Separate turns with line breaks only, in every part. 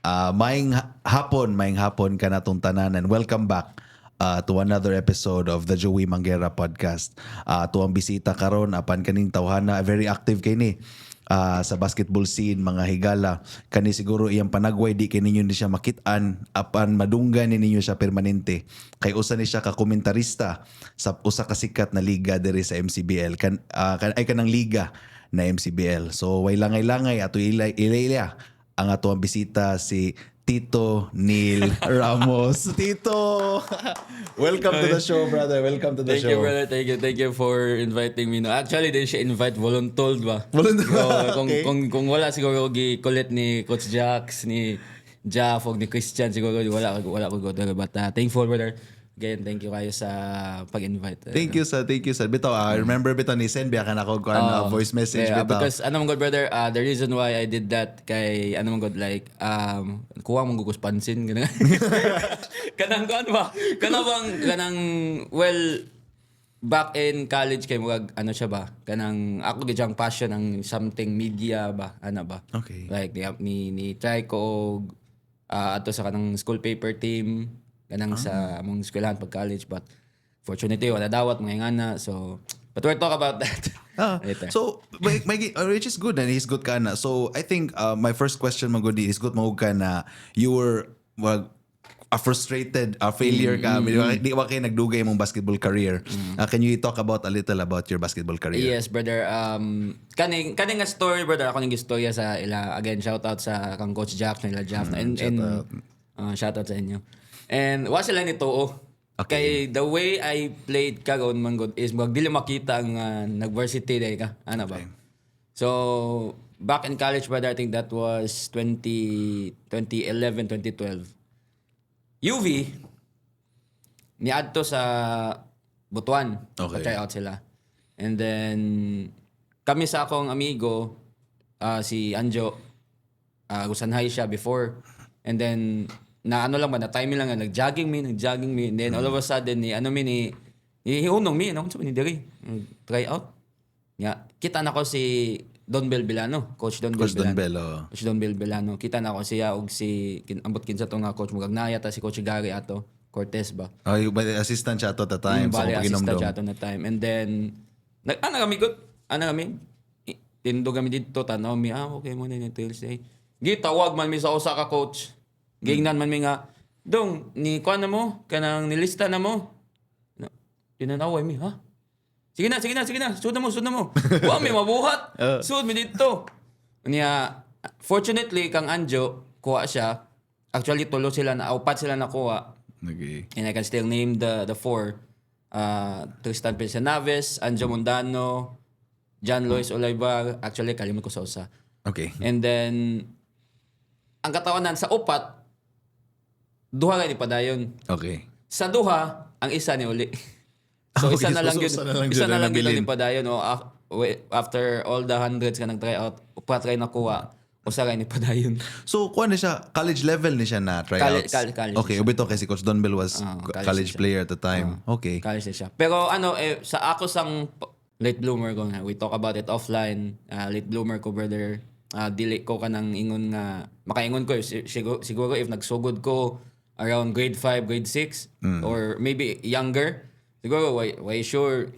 Maing hapon ka natong tanan, and welcome back to another episode of the Joey Manguera podcast. Tuang bisita karon apan kaning tawhana very active kay ni sa basketball scene, mga higala. Kani siguro iyang panagway di kay ninyo ni siya makit-an apan madunggan ni ninyo siya permanente. Kay usa ni siya ka komentarista sa usa ka sikat na liga diri sa MCBL. Kanang liga na MCBL. So way langay-langay ato ilay ang ato ang bisita si Tito Neil Ramos. Tito! Welcome to the show, brother. Welcome to the show.
Thank you, brother. Thank you for inviting me. No, actually, din siya invite voluntold ba?
Voluntold?
So,
Okay.
kung wala siguro gi-collect ni Coach Jax, ni Jaff, o ni Christian, siguro wala ko go. But thankful, brother. Again, thank you kayo sa pag-invite.
Thank you, sir. Bitaw, remember bitaw ni send biya ka na ko voice message
Yeah,
bitaw.
because ano man god, brother, the reason why I did that kay ano man god, like kuha mong gugos pansin ganun. kanang kuan ba? Kanang well, back in college kay murag ano siya ba? Kanang ako gyang passion ang something media ba? Ano ba?
Okay.
Like ni try ko ato sa kanang school paper team kanang sa among eskwelahan pag college, but fortunately wala dawat mga ingana, so but we'll talk about that later.
So, which is good and he's good ka na. So, I think my first question magudi is good mo ka na you were a frustrated failure ka. Di ba kayo nagdugay mong basketball career. Can you talk about a little about your basketball career?
Yes, brother. Kaning nga story, brother, ako ning istorya sa ila. Again, shout out sa kang Coach Jack na ila Jaff and shout out sa inyo. And wa sila nito
Okay.
kay the way I played karon man god is dili makita ang nag-varsity day ka. Ano ba?
Okay.
So, back in college, brother, I think that was 2011, 2012. UV niadto sa Butuan.
Okay.
Try out sila. And then kami sa akong amigo si Anjo gusanhay siya before. And then na ano lang ba na timing lang nag-jogging me. And then all of a sudden hiunong mi no so ni diri try out. Yeah, kita na ko si Don Bel Bilano, Coach Don Bel Bilano. Coach Don Bel Bilano. Kita na ko siya og si ambot kinsa to nga coach Mugagnaya ta si Coach Gary ato Cortez ba.
Assistant siya to at the time.
Bali,
sa
assistant siya ato na time. And then tindog kami dito tanaw mi okay mo na ni Tuesday. Gitawag man mi sa usa ka coach. Gingnan man mi nga dong ni kuan na mo kanang nilista na mo. Tinanaway mi ha. Sige na. Sud na mo. Wa mi mabuhat. Sud mi dito. Niya fortunately kang Anjo kuha siya. Actually tulo sila na upat sila nakuha.
Okay.
And I can still name the four. Tristan Pensaнаves, Anjo Mondano, John Lois Olaybar. Actually kalimot ko sa usa.
Okay.
And then ang katawanan sa upat duha ni padayon.
Okay.
Sa duha ang isa ni uli. So
Okay,
isa na lang
so
yun.
isa na lang
Isa
nabilin.
ni padayon. After all the hundreds ka nag-try out, upat ray nakuha. Usa ray ni padayon.
So, kuha na siya, college level ni siya na tryouts?
College
Okay, ubito kasi Coach Don Bell was college
siya.
player at the time. Okay.
College na siya. Pero sa ako sang late bloomer ko nga, we talk about it offline. Late bloomer ko, brother. Dili ko kanang ingon nga, makaingon ko, siguro if nagsugod ko around grade 5, grade 6, or maybe younger, siguro, why sure,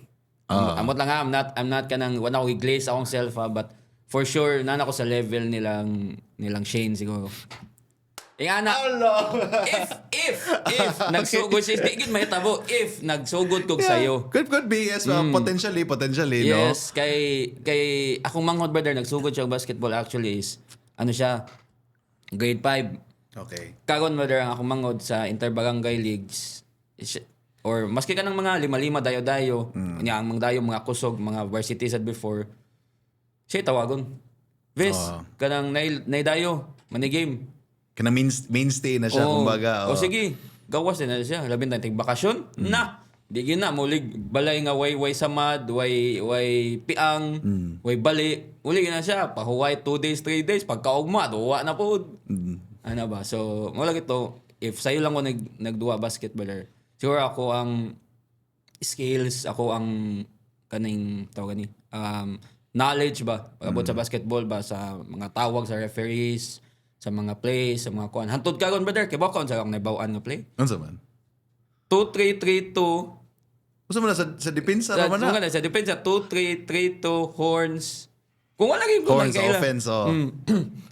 amot lang ha, I'm not kanang, wala ko i-glaze akong self but for sure, nana ko sa level nilang Shane siguro. Ingana, if nagsugod siya, di gid mahitabo, if nagsugod kog sayo.
Could be, yes. Potentially, no?
Yes, kay akong manghod, brother, nagsugod siya og basketball actually is, ano siya, grade 5.
Okay.
Karon, brother, ang akong mangod sa interbarangay leagues or maski ka ng mga lima-lima dayo-dayo niya ang mga dayo mga kusog mga varsity sad before siya tawagon Vis kanang naidayo manigame
Kana mainstay na siya, kumbaga.
o sige gawas na siya labing tayong bakasyon na di gyud na mulig balay nga way samad way piang way bali uli na siya pahuway 2 days 3 days pagkaugma duwa na pod. Ano ba? So, mo lang ito, if sa'yo lang ko nagduwa basketballer, siguro ako ang skills, ako ang knowledge ba? About sa basketball ba? Sa mga tawag sa referees, sa mga play, sa mga kuan. Hantod karon brother, kay baka unsa akong naibaw-an nga play.
Unsa man?
2-3-3-2.
Unsa man na sa depensa
Sa
naman na?
sa depensa 2-3-3-2 horns. Kung wala gyud ko
Horns
nagkaila.
offense, oh.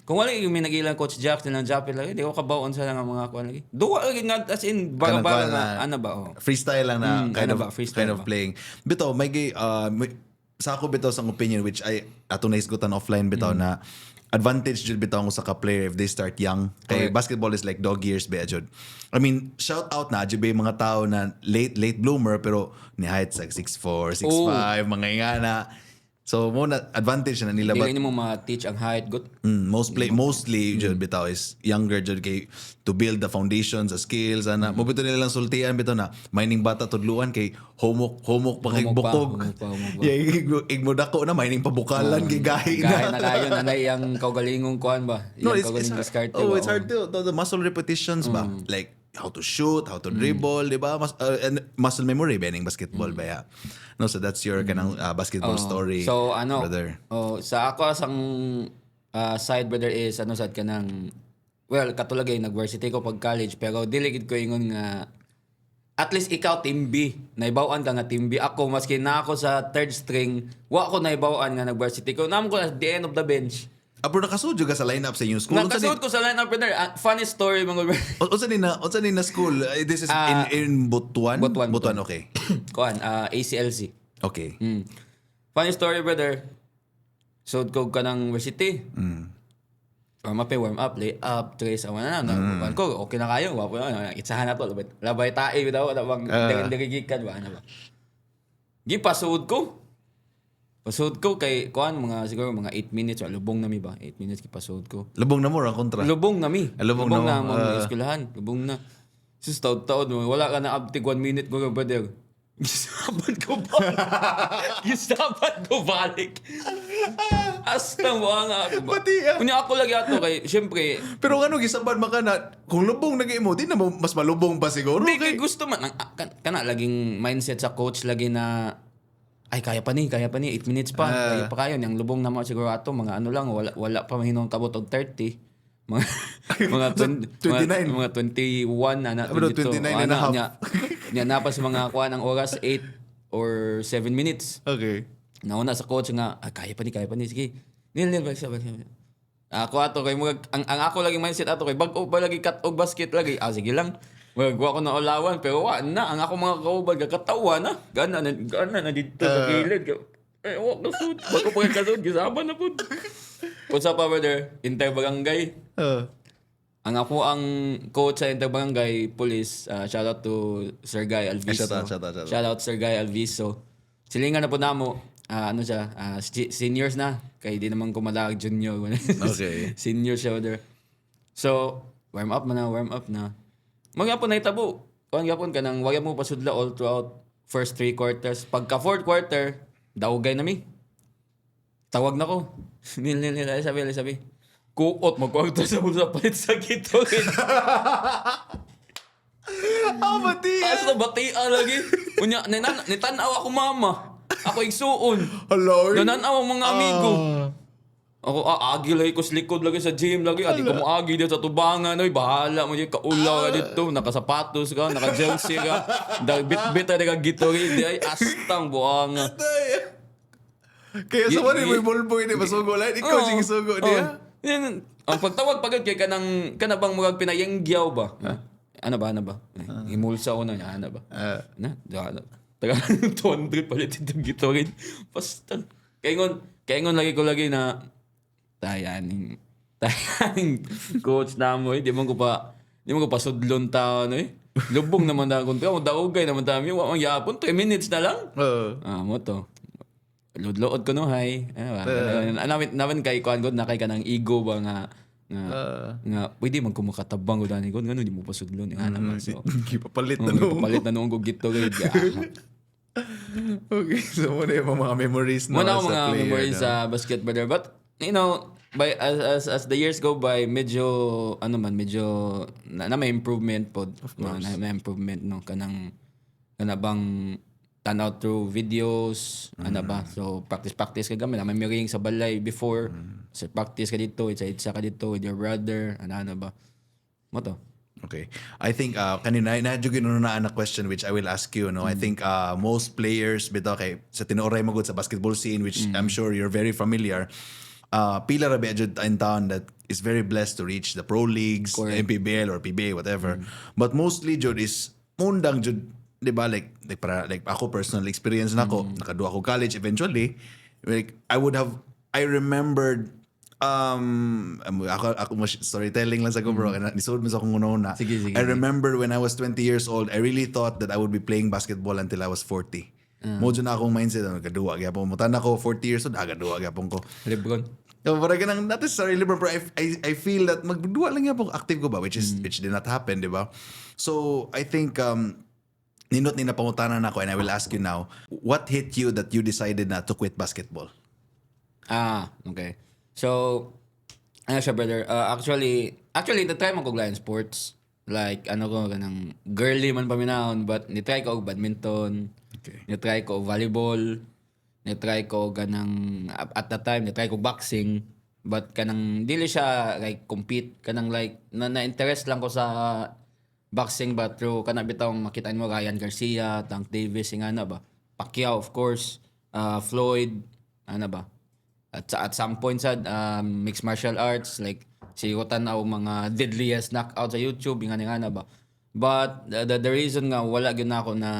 Kung wala gyud may nagilang coach Jackson lang Japil lagi, di ko kabaon sa nga mga kuan lagi. Duwa lagi nga as in baga-baga
Kanang
nga
kuan
ano ba oh.
freestyle lang na kind
ano
of
ba, freestyle
kind of
ba?
playing. Bitaw sa ako bitaw sang opinion which I atong naisgutan offline bitaw na advantage jud bitaw ang usa ka player if they start young. Kay
Correct.
basketball is like dog years ba jud. I mean, shout out na jud ba yung mga tao na late bloomer pero ni height sa 6'4", 6'5", mga ingana. So mo na advantage na nila
Dili
but
nimo ma-teach ang height good.
mostly jud bitaw is younger jud kay to build the foundations, the skills ana mo bitaw nila lang sultian bitaw na mining bata tudluan kay homok pa kay
Humok pa,
bukog.
humok pa.
Yeah, igmo dako na mining pabukalan kay gahi
Gaya
na.
na kayo nanay ang kaugalingong kuan ba.
No,
Yang
it's
kaugalingong
hard.
diskarte
Oh,
ba,
it's hard to the muscle repetitions ba? Like how to shoot, how to dribble, di ba? And muscle memory bening basketball ba ya? No, so that's your kanang basketball story.
So ano,
brother.
sa ako asang side brother is ano sad kanang well katulagay nag-varsity ko pag college pero dili gid ko ingon nga at least ikaw team B naibaw-an ka nga team B ako maski na ako sa third string wa ko naibaw-an nga nag-varsity ko nam ko at the end of the bench
Pero nakasudyo ka sa lineup sa inyong school. Unsa
nakasuot ko sa lineup brother. Funny story mga brother.
Unsa ni na school? This is in Butuan?
Butuan.
Okay.
Kuan ACLC.
Okay.
Funny story brother. Suot ko ka ng varsity. Warm up, lay up, trace awan na. Kuan ko, okay na kayo. Wapo na. Itsahan na to. Labay tae bitaw wala bang dirigikan ba ano ba. Gipasuod ko. Pasuod ko kay kuan mga siguro mga 8 minutes o lubong na mi ba? 8 minutes gipasuod ko.
Lubong na mo ang kontra.
Lubong na mi.
Lubong na mo.
mga eskwelahan. Lubong na. Sus taod mo. Wala ka na abtig 1 minute ko brother. Gisaban ko balik. Hasta mo nga ako ba?
Pati,
Kunya ako lagi ato kay syempre
Pero ano gisaban maka na kung lubong nagay mo, di na mo mas malubong pa siguro.
hindi kay gusto man kana laging mindset sa coach lagi na ay kaya pa ni 8 minutes pa kaya pa kayo yang lubong na mo siguro ato mga ano lang wala pa mahinong kabot og 30 mga
29.
mga 21 na
Pero 29 and a half.
Nya na pa sa mga kuha ng oras 8 or 7 minutes.
Okay.
Nauna sa coach nga, kaya pa ni, sige. Nil, balik siya. Ako ato kay ang ako lagi mindset ato kay bag-o ba lagi cut og basket lagi. Sige lang. Magwa ko na olawan pero wa na ang ako mga kaubag katawa na. Gana na dito sa gilid. Wa ka sud. Bako pa ka sud gisaban na pud. Unsa pa brother? Interbarangay. Ang ako ang coach sa Interbarangay Police, shout out to Sir Guy Alviso. Shout out Sir Guy Alviso. Silingan na po namo, ano siya, seniors na. Kaya di naman kumalag junior.
Okay.
Senior siya there. So, warm up na. Mga po na itabo. Kung yapon ka nang wag mo pasudla all throughout first 3 quarters. Pagka 4th quarter, daugay na mi. Tawag na ko. Nil, sabi. Kuot, magkwarto sa bulsa palit sa gito.
Mati.
Taas na batia lagi. Unya, nitanaw ako mama. Ako igsuon.
Hello.
Nananaw ang mga amigo. Ako, agi lagi ko sa likod lagi sa gym lagi. Adi ko mo agi dito sa tubangan. Oy, bahala mo yung kaulaw ka dito. Nakasapatos ka, naka-jersey ka. Bit-bit na naka-gitorid. Ay, astang buanga.
Kaya sa wala mo yung bulboy ni masugo lang. Ikaw siyang sugo niya.
Yan, ang pagtawag pagod kay kanang kanabang murag pinayengyaw ba? Ano ba? Himulsa ko na niya, ano ba? Taga 200 palit itong gitorin. Basta. Kaingon lagi ko na tayaning coach na mo, di mo ko pa sudlon tao, no eh. Lubong naman na kontra, daugay naman tayo. Ang yapon, 2 minutes na lang. Mo to. Load ko no hay. Naman kay kuan god na kay kanang ego ba nga pwede man kumakatabang gud ani god ngano di mo pasudlon nga naman so
Gipapalit na no.
palit na noong gito gid.
Okay, so mo na yung mga memories na
Muna
sa
mga
player.
memories sa basketball there but you know by as the years go by medyo na may improvement pod. Na improvement no kanang bang tanaw through videos, ano ba. So practice ka kami. May miring sa balay before. So practice ka dito, itsa ka dito with your brother, ano ba. Mo to.
Okay. I think kanina na-jugin na anak question which I will ask you, no. I think most players bitaw kay sa tinuoray mo gud sa basketball scene which I'm sure you're very familiar. Pila ra ba jud in town that is very blessed to reach the pro leagues,
Correct.
MPBL or PBA whatever. But mostly jud is mundang jud, di ba, like ako personal experience na ako, nakaduha ko college eventually. Like I remembered ako mas storytelling lang sa ko bro, kaya nisod mo sa akong una.
Sige.
I remember when I was 20 years old, I really thought that I would be playing basketball until I was 40. Mojo na akong mindset, kaduwa gyapon mo. Tan ako 40 years old, kaduwa gyapon ko.
Lebron.
So, parang ganang, not necessarily, but I feel that magduwa lang gyapon active ko ba, which did not happen, di ba? So, I think ninot ni napangutanan ako, and I will ask you now, what hit you that you decided not to quit basketball?
Okay. So, ano siya, brother? Actually, na-try mo ko Lion Sports. Like, ano ko, ganang girly man paminahon, but ni-try ko og badminton.
Okay.
Ni-try ko og volleyball. Ni-try ko ganang, at that time, ni-try ko boxing. But kanang, dili siya, like, compete. Kanang, like, na-interest lang ko sa boxing, but through, kanang bitawang makitaan mo, Ryan Garcia, Tank Davis, yung ano ba? Pacquiao, of course. Floyd, ano ba? At some point sa mixed martial arts, like sigutan na mga deadliest knockout sa YouTube, yung nga ba. But the reason nga wala gyud na ako na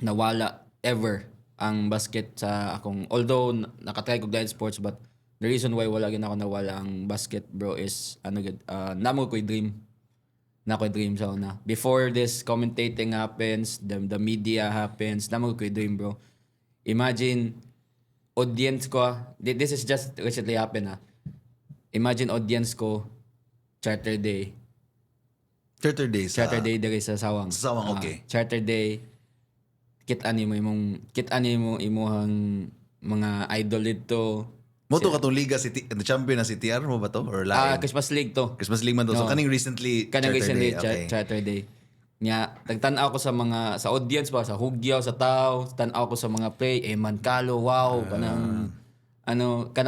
nawala ever ang basket sa akong, although nakatry ko dahil sports, but the reason why wala gyud na ako nawala ang basket, bro, is ano gyud, namo ko'y dream. Na ko'y dream sa una. Before this commentating happens, the media happens, namo ko'y dream, bro. Imagine audience ko, this is just recently happened. Imagine audience ko, Charter Day.
Charter Days.
Charter Day diri sa Sawang.
Sa Sawang, okay.
Charter Day, kit-ani mo imuhang mga idol dito.
Mo to katong liga the champion na si TR mo ba to or lain?
Christmas League to.
Christmas League man to. So kaning recently okay.
Charter Day. Nya, tagtanaw ko sa audience ba, sa hugyaw, sa tao, tanaw ko sa mga play, Eman Calo, wow, kanang,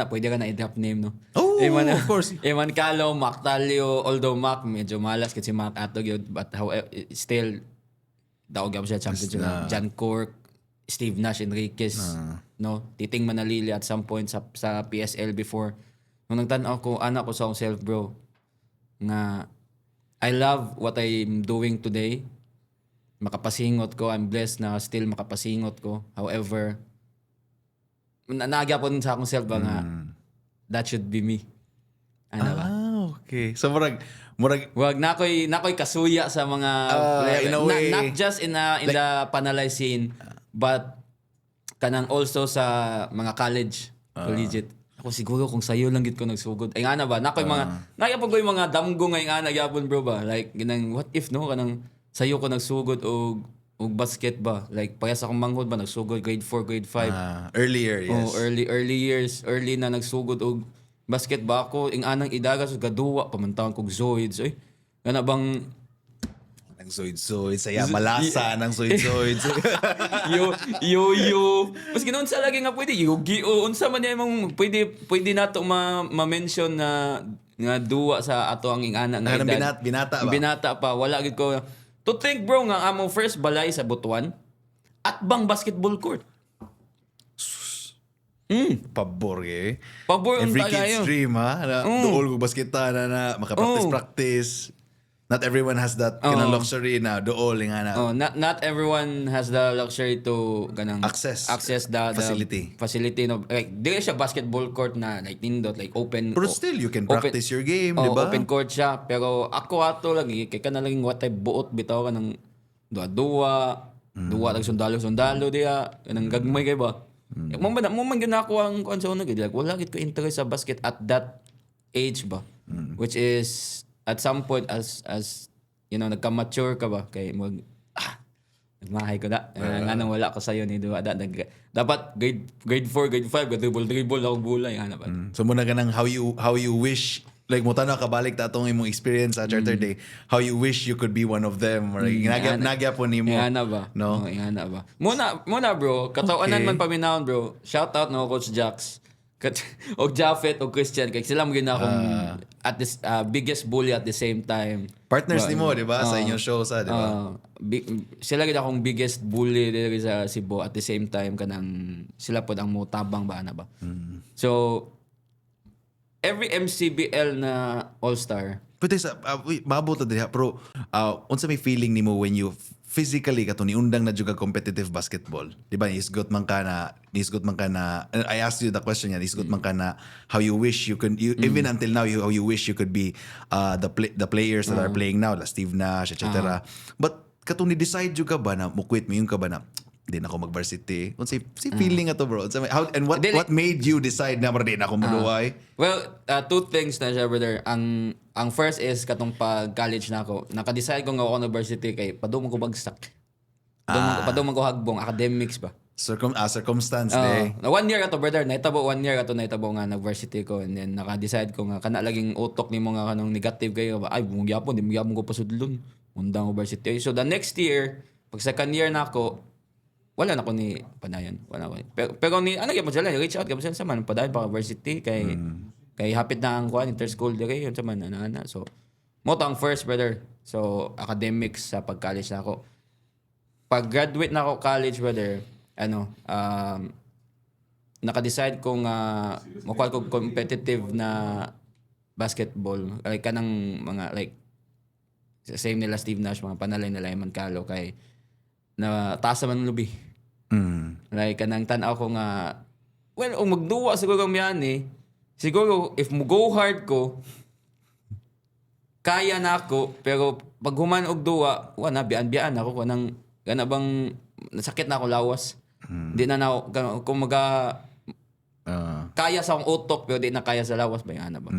pwede ka na i-drop name, no?
Oh, of course.
Eman Calo, Mac Talio, although Mac, medyo malas kasi Mac Atog yun, but however, still, daog siya champion siya. John Cork, Steve Nash Enriquez, no? Titing Manalili at some point sa PSL before. Nung nagtanaw ko, anak ko sa akong self, bro, nga, I love what I'm doing today. Makapasingot ko. I'm blessed na still makapasingot ko. However, nagyapon sa akong self ba nga, that should be me. Ano ba?
Okay. So murag
Wag na ko'y kasuya sa mga player.
in a way,
not just in the Panalay scene, but kanang also sa mga college, collegiate. Ako siguro kung sayo lang gid ko nagsugod. Ay nga na ba? Nakoy nagyapon ko yung mga damgo nga nga nagyapon, bro ba? Like ginang what if no kanang sayo ko nagsugod og basket ba? Like payas akong manghod ba nagsugod grade 4, grade 5.
earlier, yes.
Early years, early na nagsugod og basket ba ako ing anang idagas og gaduwa pamantawon kog Zoids. Oy. Kana bang
Nang Zoid, saya malasa ng Zoid.
yo. Mas ginoon sa lagi nga pwede yugi o unsa man niya imong pwede nato ma-mention na nga duwa sa ato ang ingana nga edad.
Binata ba?
Binata pa wala gid ko to think, bro, nga among first balay sa Butuan at bang basketball court.
Pabor eh.
Pabor
Every
unta
kid's
kayo.
dream ha. Duol ko basketa na makapractice. Not everyone has that kinang luxury na dool nga na.
Not everyone has the luxury to ganang
Access
the facility no, like dili siya basketball court na like nindot like open.
But still you can practice your game, di ba?
Open court siya pero ako ato lagi kay kana laging what type buot bitaw ka ng duwa tag sundalo diya kanang gagmay kay ba. Mo man gyud ako ang kuan sa una gid like wala gid ko interest sa basket at that age ba. Which is at some point as you know nagka-mature ka ba kay nagmahay ko na nga nang wala ko sayo ni duwa dapat grade 4 grade 5 dribble ako bulay ana ba.
So muna ganang how you wish like mo tanong kabalik ta atong imong experience sa Charter Day, how you wish you could be one of them, or nagyap po nimo.
Ingana ba?
No?
Ingana ba? Muna bro, katawanan man paminahon bro. Shout out no Coach Jax. Og Japheth og Christian kay sila mo gina akong at this biggest bully at the same time.
Partners nimo, di ba? Sa inyong show sa, di ba?
Sila gid akong biggest bully diri sa Cebu at the same time kanang sila pod ang motabang ba na ba. So every MCBL na All-Star.
Pero sa maabot na diha, pero unsa may feeling nimo when you physically kato ni undang na juga competitive basketball, di ba? Nisgot man ka na I asked you the question yan, nisgot man ka na how you wish you could even until now how you wish you could be the players that are playing now, like Steve Nash, etc. But kato ni decide juga ba na mo quit mo yung ka ba na di na ako mag-varsity. Kung si feeling ato bro. How, and what made you decide na di na ako maluway?
Well, two things na siya, brother. Ang first is katong pag-college na ako. Naka-decide ko nga ako university kay padung ko bagsak. Padung ko hagbong academics ba.
Circumstance day.
Na 1 year ato, brother. Naitabo 1 year ato naitabo nga nag-varsity ko, and then naka-decide ko nga kana laging utok nimo nga kanang negative kayo ba. Ay, bungyapon, di magyapon ko pasudlon. Undang university. So the next year, pag second year na ako, wala na ko ni panayon. Wala ko. Pero ni ano gyapon sila, reach out gyapon sila sa man padayon pa university kay hapit na ang kuan inter-school diri yun sa man ana. So mo to ang first, brother. So academics sa pag-college na ako. Pag graduate na ako college, brother, naka-decide ko nga makuha ko competitive na basketball. Like kanang mga like same nila Steve Nash, mga panalay nila Eman Calo kay na taas naman ng lubi. Like kanang tanaw ko nga magduwa siguro kami yan siguro if mo go hard ko kaya na ako, pero pag human og duwa wala bian ako kanang gana bang nasakit na ako lawas. Di na ako kung kaya sa akong utok pero di na kaya sa lawas ba yan ba?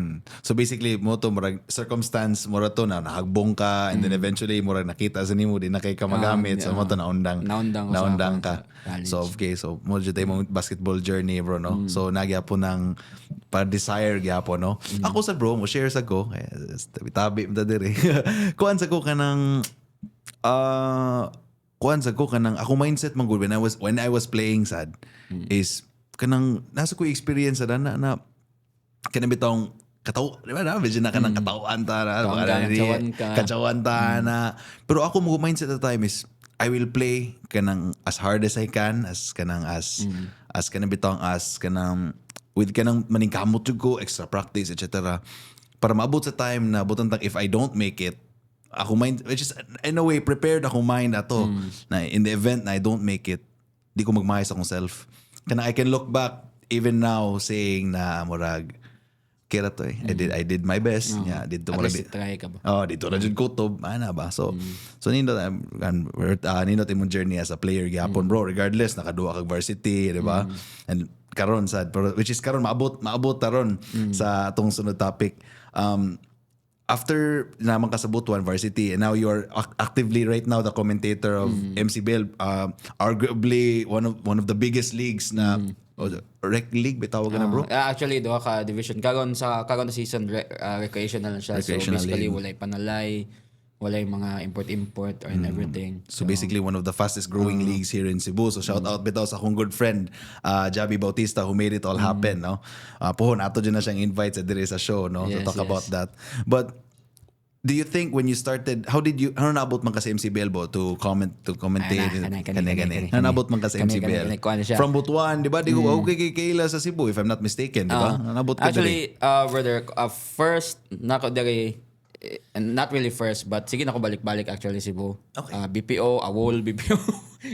So basically mo to murag circumstance mo ra to na nahagbong ka, and then eventually murag nakita sa nimo di na kay ka magamit, so mo to naundang ka. So okay, so mo jud tay mong basketball journey, bro, no. So nagyapon ng para desire gyapon, no. Ako sa bro mo share sa ko tabi ta diri. Kuan sa ko kanang ako mindset man good when I was playing sad is kanang nasa ko experience na kanang bitong di ba na medyo na kanang katawan ta na katawan ta na, pero ako mo mindset at the time is I will play kanang as hard as I can, as kanang with kanang maningkamot ko, extra practice, etc. para maabot sa time na butang if I don't make it, ako mind, which is in a way prepared ako mind ato na in the event na I don't make it, di ko magmayos akong self. Kana I can look back even now saying na murag kira to I did my best. Dito
at least try ka ba?
Dito na jud kutob ana ba. So nindot imong journey as a player gyapon, bro, regardless nakaduwa kag varsity, di ba? And karon sad, pero which is karon maabot taron sa atong sunod topic. After naman ka sa Butuan Varsity, and now you are actively right now the commentator of MCBL, arguably one of the biggest leagues na rec league bitawag na, bro.
Actually duha ka division karon na season recreational na siya. So basically walay panalay, walay mga import and everything.
So basically one of the fastest growing leagues here in Cebu. So shout out bitaw sa akong good friend Javi Bautista who made it all happen, no. Pohon ato dyan na siyang invite sa dire sa show, no, to talk about that. But do you think when you started, how naabot man ka sa MCBL bo to commentate kani naabot man ka sa MCBL from Butuan, di ba? Di ko okay Kayla sa Cebu if I'm not mistaken, di ba? Naabot ka
actually brother, first nako diri, not really first, but sige na ko balik-balik actually Cebu. Okay. BPO, Awol, BPO.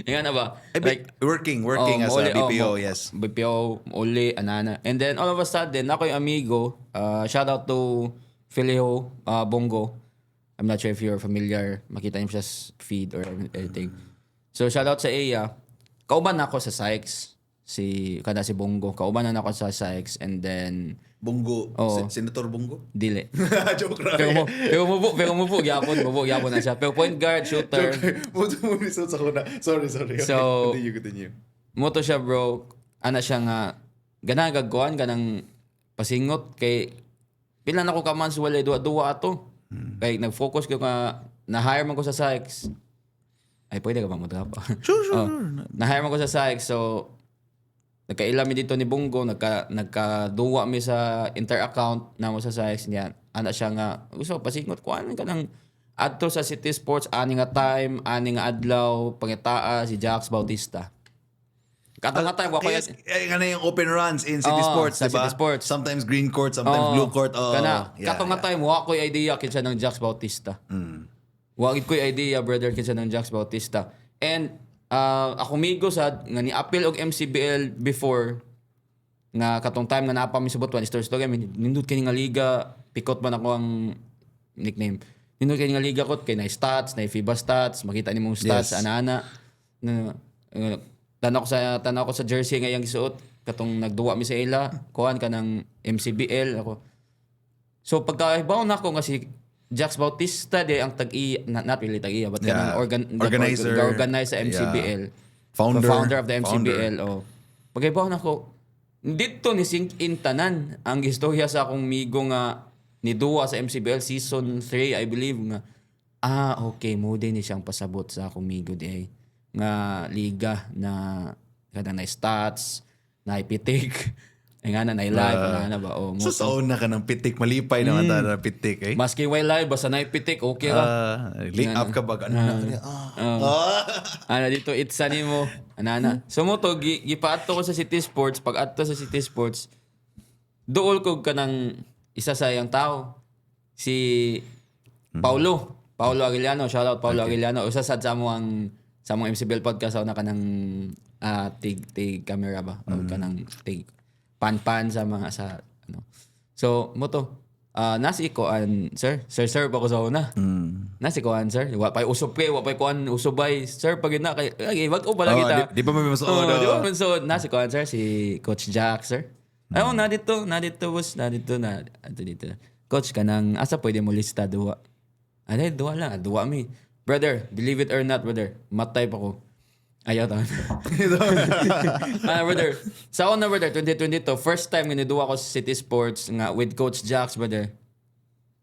Yan na ba?
Like working as a BPO, yes.
BPO, Uli, Anana. And then all of a sudden, ako yung amigo, shout out to Filio Bongo. I'm not sure if you're familiar. Makita niyo siya sa feed or anything. So shout out sa Eya. Kauban ako sa Sykes. Si Bongo. Kauban na ako sa Sykes, and then
Bongo, Senator Bongo?
Dili.
Joke lang.
Pero mo po, yapon na siya. Pero point guard, shooter.
Sorry.
So,
Continue.
Moto siya, bro. Ana siya nga, ganang gagawin, ganang pasingot kay pila na ko ka months wala duwa ato. Kay nag-focus ko nga na-hire man ko sa Sykes. Ay pwede ka ba mo-drop?
Sure.
Na-hire man ko sa Sykes, so nagkaila mi dito ni Bungo, nagkaduwa mi sa inter-account na mo sa Sykes niya. Ana siya nga, gusto pasingot ko ano ka nang adto sa City Sports ani nga time, ani nga adlaw, pangitaa si Jax Bautista. Kato nga time wako
Yes, yung open runs in City Sports,
sa
diba?
City Sports.
Sometimes green court, sometimes blue court.
Kato nga time wako idea kinsa ng Jax Bautista. Wagid ko idea brother kinsa ng Jax Bautista. And ako migo sad nga ni appeal og MCBL before nga katong time nga naapa mi subot one stories to game nindot kini nga liga pikot man ako ang nickname. Nindot kini nga liga kot kay na stats, na FIBA stats, makita nimong stats ana-ana. Tanaw ko sa jersey nga yang gisuot katong nagduwa mi sa ila kuan ka ng MCBL ako. So pagkaibaw na ko nga si Jax Bautista de ang not really tag-iya but
organizer
sa MCBL.
Founder
Of the MCBL. Oh. Pagkaibaw na ko dito ni sink in tanan ang istorya sa akong migo nga ni duwa sa MCBL season 3 I believe nga okay mo din ni siyang pasabot sa akong migo di nga liga na kada na stats na ipitik nga na live nga na ba
So saon na ka ng pitik, malipay naman tayo ng pitik eh.
maski way live basta na ipitik okay ra
Link up ka ba?
ana dito itsa nimo ana so mo to gipaadto ko sa City Sports pag adto sa City Sports duol ko kanang isa sa yang tao si Paulo Aguiliano, shout out Paulo Aguiliano. Usa sad sa among MCBL podcast na kanang tig camera ba o kanang tig pan sa mga sa ano. So mo to nasi ko sir pa ko sa una. Nasi ko sir. Wa pay usop kay, wa pay kuan usubay. Sir pag na kay wag o pala kita.
Di pa may masuod.
Di ba so nasi ko sir si Coach Jack sir. Ayo na dito boss, na dito. Coach kanang asa pwede mo lista duwa. Duwa mi. Brother, believe it or not, brother, matay pa ko. Ayaw ta. Brother, sa una brother, 2022, first time nga niduwa ko sa City Sports nga with Coach Jax, brother.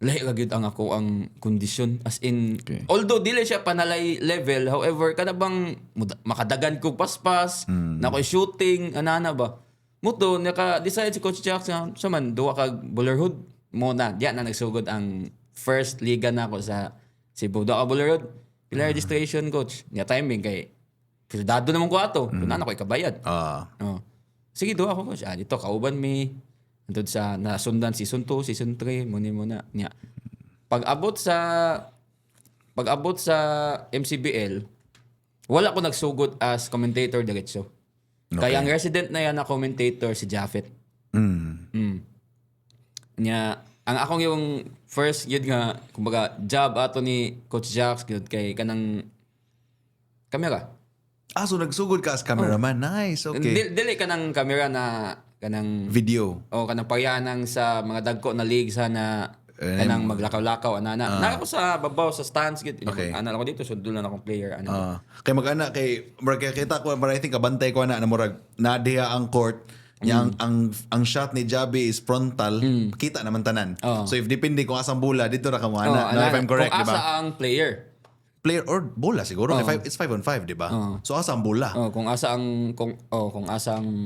Lahi lagi ang ako ang kondisyon. As in, although dili siya panalay level, however, kada bang makadagan ko paspas, na ko'y shooting, anana ba? Muto, naka-decide si Coach Jax nga, man, duwa kag Bullerhood. Muna, diyan na nagsugod ang first liga na ako sa Cebu. Duwa ka Bullerhood. Pila registration, coach. Niya timing kay dado naman ko ato. Kung na ko ikabayad. Sige, duwa ako, coach. Dito, kauban mi. Andun sa nasundan season 2, season 3, muna. Niya. Pag-abot sa MCBL, wala ko nagsugod as commentator diretso. Kaya ang resident na yan na commentator si Japheth. Nya ang akong yung first yun nga kumbaga job ato ni Coach Jax gyud kay kanang camera.
So nagsugod ka as cameraman. Nice, okay.
Dili kanang camera na kanang
Video.
kanang pagyanang sa mga dagko na league sana kanang maglakaw-lakaw ana. Nako sa babaw sa stands gyud.
Okay.
Ana ako dito sundol na akong player
Kay mag-ana kay kita ko I think kabantay ko na murag nadiha ang court. Ang shot ni Javi is frontal, kita naman tanan. So if depende kung asang bola dito ra kamo ana, if I'm correct, di ba?
Kung asa ang player
or bola siguro. It's 5-on-5, di ba? So asa ang bola?
kung asa ang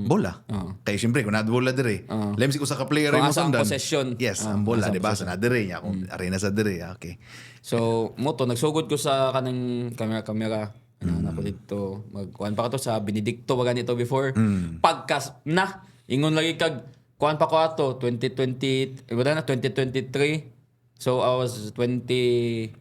Bola. Kay syempre kung bola dire. Lemsi ko sa ka-player
kung
mo
asa ang
sundan.
possession.
Yes, ang bola, di ba? Sa dire niya kung arena sa dire, okay.
So, moto nagsugod ko sa kanang camera. Ano ko dito, magkuan pa ko to sa Benedicto wag ganito before. Pagkas na ingon lagi kag kuan pa ko ato 2023. So I was 30.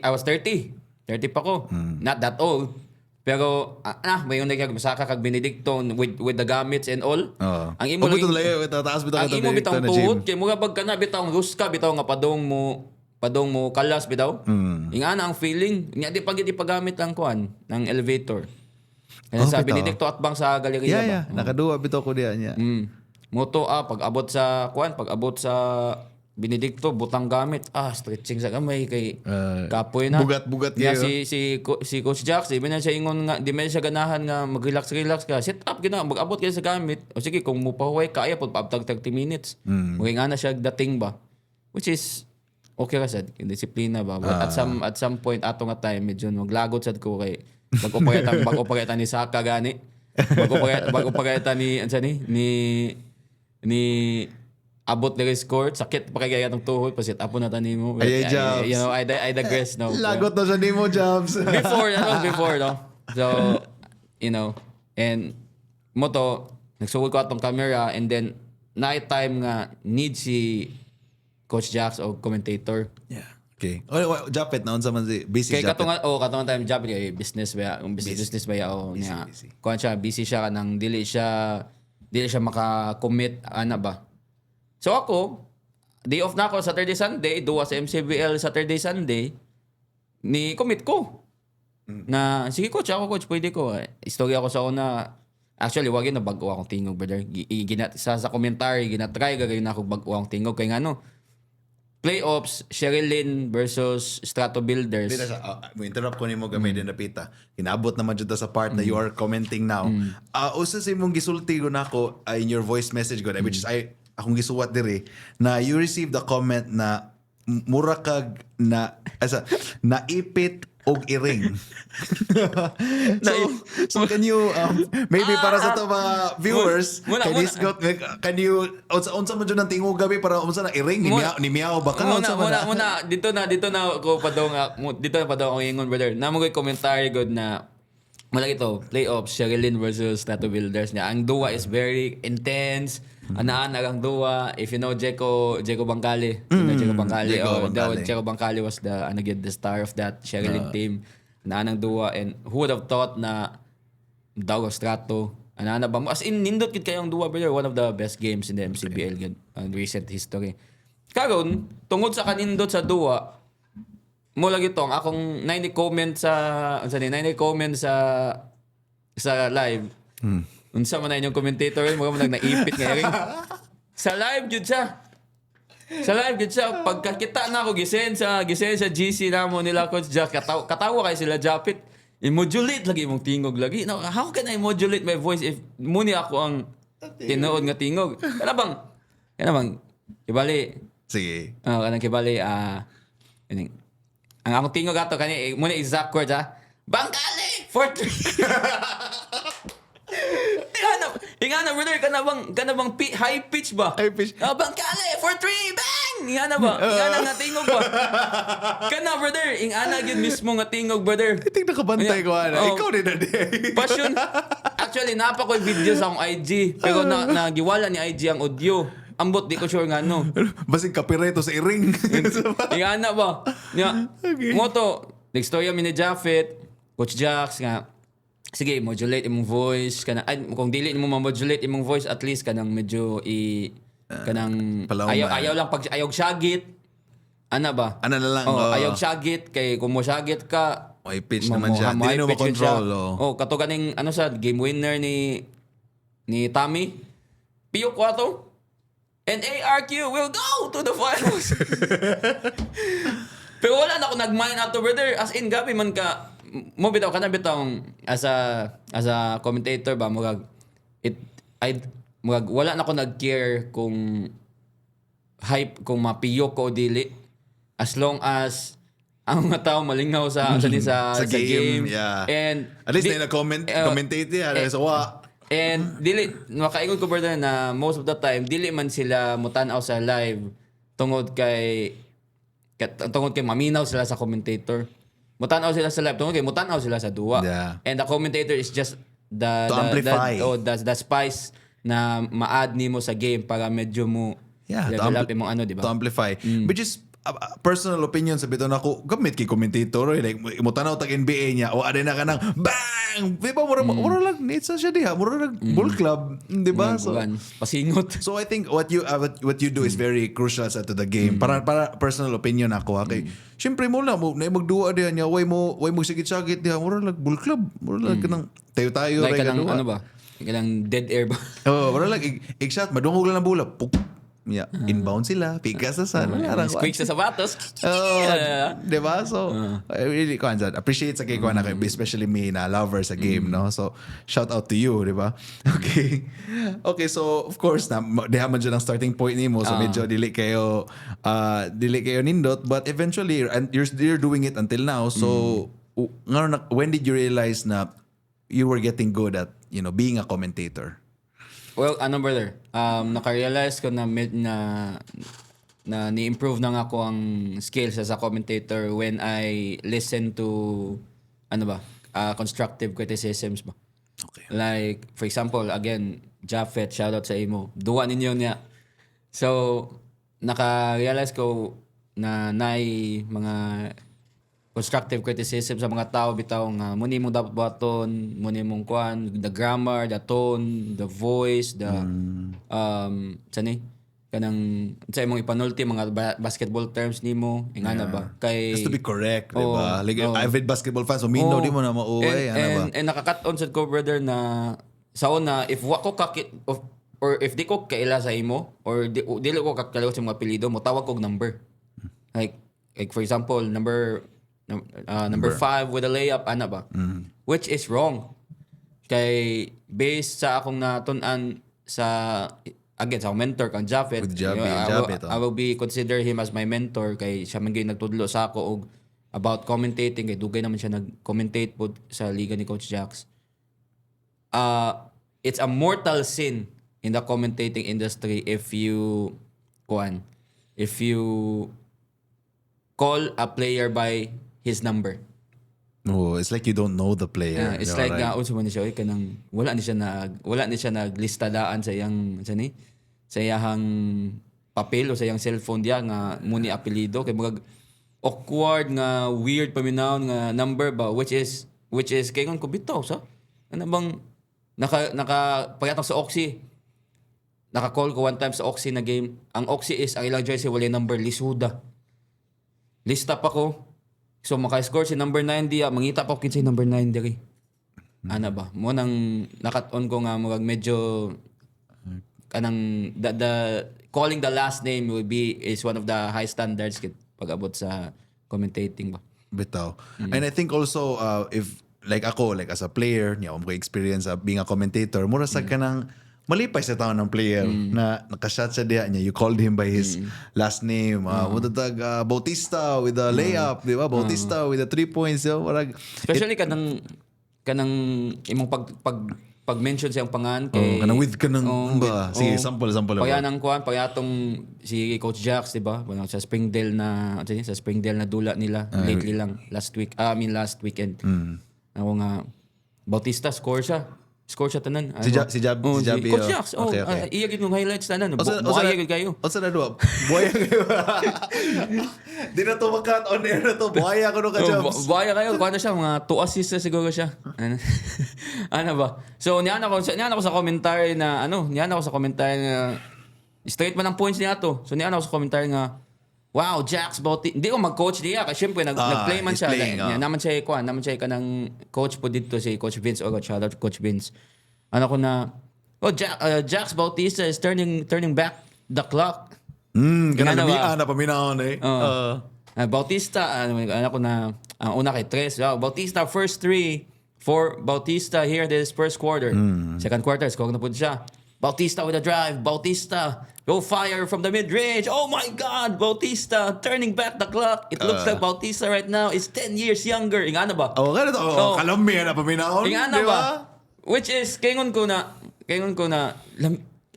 I was 30. 30 pa ko. Not that old. Pero may yung masaka kag Benedicto with the gamits and all. Ang imo lagi
tataas bitaw
ang imo bitaw tuhod kay mga pag kana bitaw ruska bitaw nga padong mo kalas bitaw. Ingana ang feeling nya di pagamit ang kuan ng elevator. Kaya sa Benedicto at bang sa galeriya ba?
Nakaduwa bitaw ko diya niya.
Moto pag-abot sa Benedicto butang gamit stretching sa gamay kay kapoy na
bugat
nga si Coach Jax di man siya ingon nga di man siya ganahan nga mag-relax ka set up gina mag-abot kay sa gamit o sige kung mupahuway kaya pud paabtag 30 minutes mo nga na siya dating ba which is okay ra sad disiplina ba. But at some point ato nga time medyo maglagot sad ko kay bag-opageta ni Saka gani. Bag-opageta ni ansa ni abot na score, sakit pa kaya itong tuhod, pasit apo na tani mo.
Jobs.
You know, I digress now.
Lagot na siya ni mo, Jobs.
Before, no? So, you know, and mo to, nagsugod ko atong camera, and then, night time nga, need si Coach Jax o commentator.
Yeah. Okay. Japet na, unsa man si busy
Kaya
Japet.
katungan time, Japet, kay business ba, business ba ya, o niya.
Busy.
Kuhan siya, busy siya kanang dili siya maka-commit, ana ba. So ako, day off na ako Saturday, Sunday, duwa sa MCBL Saturday, Sunday, ni commit ko. Na, sige coach, pwede ko. Istorya ako sa una, actually, wag yun na bago akong tingog, brother. Sa commentary, ginatry, gagawin na ako bago akong tingog. Kaya nga no, playoffs, Sherilyn versus Strato Builders.
Dito sa, interrupt ko ni mo gamay din na pita. Inabot naman dito sa part na you are commenting now. Usa sa imong gisulti ko na ako in your voice message ko, which is akong gisuwat diri na you received a comment na mura kag naipit og iring. so can you maybe para sa to mga viewers can you unsa man jud ang tingog gabi para unsa na iring ni miyaw ba ka unsa man
muna dito na ako padong ingon brother. Namo koy commentary god na wala ito playoffs Sherilyn versus Strato Builders niya. Ang duwa is very intense. Ana-ana ang duwa. If you know Jeco Bangkali. Jeco Bangkali was the star of that Sherilyn team. Ana-ana ang duwa. And who would have thought na Dago Strato. Ana-ana ba mo? As in, nindot kit kayong duwa, brother. One of the best games in the MCBL in recent history. Karon, tungod sa kanindot sa duwa, mo lagi tong akong 90 comments sa live. Unsa man na inyong commentator, mga naipit nga ring. Sa live jud siya. Pagkakita na ako gisend sa GC namo nila Coach Jack, katawa kay sila Japit. I-modulate lagi imong tingog lagi. Now, how can I modulate my voice if muni ako ang tinuod nga tingog? Kana bang kibali.
Sige.
Kanang kibali ang akong tingog ato kani muna exact words Bangkali for 3. Ingana brother kana bang high pitch ba?
High pitch.
Bangkali for 3 bang. Ingana ba? Ingana nga tingog ba? Kana brother, ingana gyud mismo nga tingog brother.
I think nakabantay ko ana. Ikaw din na di.
Passion. Actually napa ko video sa akong IG pero nagiwala ni IG ang audio. Ambot di ko sure nga no.
Basig copyright to sa iring.
Ingana ba?
Okay.
Moto, next story mi ni Japheth, Coach Jax nga sige, modulate imong voice kung dili mo ma-modulate imong voice at least kanang medyo kanang ayaw lang pag ayaw syagit. Ana ba?
Ana na lang.
Ayaw syagit kay kung mo syagit ka
may pitch naman siya. Dili mo control.
Kato kaning sa game winner ni Tommy. Pio 4. And ARQ will go to the finals. Pero wala na ako nag-mind ato brother. As in gabi man ka mo bitaw kana bitong as a commentator ba wala na ako nag-care kung hype kung mapiyo ko o dili as long as ang mga tao malingaw sa game.
Yeah.
And
at least na commentate so
and dili makaingon ko brother na most of the time dili man sila mutanaw sa live tungod kay maminaw sila sa commentator. Mutanaw sila sa live tungod kay mutanaw sila sa duwa.
Yeah.
And the commentator is just the spice na ma-add nimo sa game para medyo mo develop imong di ba?
To amplify. Which is personal opinion sa biton ako gamit kay commentator like mo tanaw tag NBA niya o adena ka nang bang di ba mura lang needs siya diha mura lang ball club di ba so
pasingot.
So I think what you do is very crucial sa to the game para personal opinion ako kay syempre mo na magduwa diha niya way mo sigit-sagit diha mura lang ball club mura lang kanang tayo
like kanang ano ba kanang dead air ba
mura lang shot madungog lang ang bola inbound sila, pigas sa san.
Squeak sa sapatos.
Di ba? So, I really appreciate sa kay ko na especially me na lover sa game, no? So, shout out to you, di ba? Okay, so of course na diha man dyan ang starting point nimo, so medyo dili kayo nindot, but eventually and you're doing it until now. So, when did you realize na you were getting good at, being a commentator?
Well, brother, naka-realize ko na ni-improve na nga ako ang skills as a commentator when I listen to constructive criticisms ba.
Okay.
Like, for example, again, Japheth, shoutout sa imo. Duwa ninyo niya. So, naka-realize ko na mga constructive criticism sa mga tao bitaw nga muni mo dapat baton, muni mong kuan, the grammar, the tone, the voice, the kanang sa imong ipanulti mga basketball terms nimo ingana ba kay
has to be correct, di ba? Like avid basketball fans, so minaw di mo na mauwi, ba?
And nakakat-on sa ko, brother, na sa una if wa ko or if di ko kaila sa imo or dili ko kakalaw sa mga apelyido mo, tawag kog number. Like for example, number 5 with a layup, ba? Which is wrong. Kay based sa akong natun-an sa akong mentor kang Japheth, I will be consider him as my mentor kay siya man gyud nagtudlo sa ako og about commentating kay dugay naman siya nag-commentate pod sa liga ni Coach Jax. It's a mortal sin in the commentating industry if you call a player by his number.
Oh, it's like you don't know the player.
It's like unsa man siya kanang wala ni siya naglista daan sa iyang sa iyang papel o sa iyang cellphone diya nga muni apelyido kay mga awkward nga weird paminawon nga number ba which is kay ngon ko bitaw sa ano bang naka pagyatok sa Oxy. Naka-call ko one time sa Oxy na game. Ang Oxy is ang ilang jersey wala number, lisuda. Lista pa ko. So maka-score si number 9 diya, mangita pa ko kinsay number 9 diri. Ana ba? Mo nang nakat-on ko nga medyo kanang the calling the last name is one of the high standards pag-abot sa commentating ba.
Bitaw. And I think also if like ako as a player, ko experience being a commentator, mura sa kanang malipay sa tao ng player na nakashot siya diya niya. You called him by his last name. Mutatag Bautista with a layup, di ba? Bautista with a 3 points.
Especially kanang imong pag-mention siyang pangan kay
kanang with kanang ba? Sige, sample.
Payanang kuan, payatong si Coach Jax, di ba? Sa Springdale na dula nila lately lang last weekend. Ako nga Bautista score siya tanan.
Si Jabi.
Coach Jax.
Okay.
Iya gid yung highlights tanan. Buhaya gid kayo.
Unsa na duwa? Buhaya kayo. Di na to makat on air na to. Buhaya ko no ka Jabs.
Buhaya kayo. Kuha na siya mga 2 assists na siguro siya. Ano ba? So niyan ako sa commentary na straight man ang points niya to. So niyan ako sa commentary nga wow, Jax Bautista. Hindi ko mag-coach niya kasi syempre nag-play man siya. Naman siya kanang coach po dito si Coach Vince. Shout out to Coach Vince. Jax Bautista is turning back the clock.
Ganun na paminahon eh.
Bautista, ang una kay Tres. Bautista first 3 for Bautista here this first quarter. Second quarter, score na po siya. Bautista with a drive. Bautista go fire from the mid-range. Oh my God! Bautista turning back the clock. It looks like Bautista right now is 10 years younger. Ingana ba?
Ganito. Kalami na paminahon.
Ingana ba? Which is, kaingon ko na,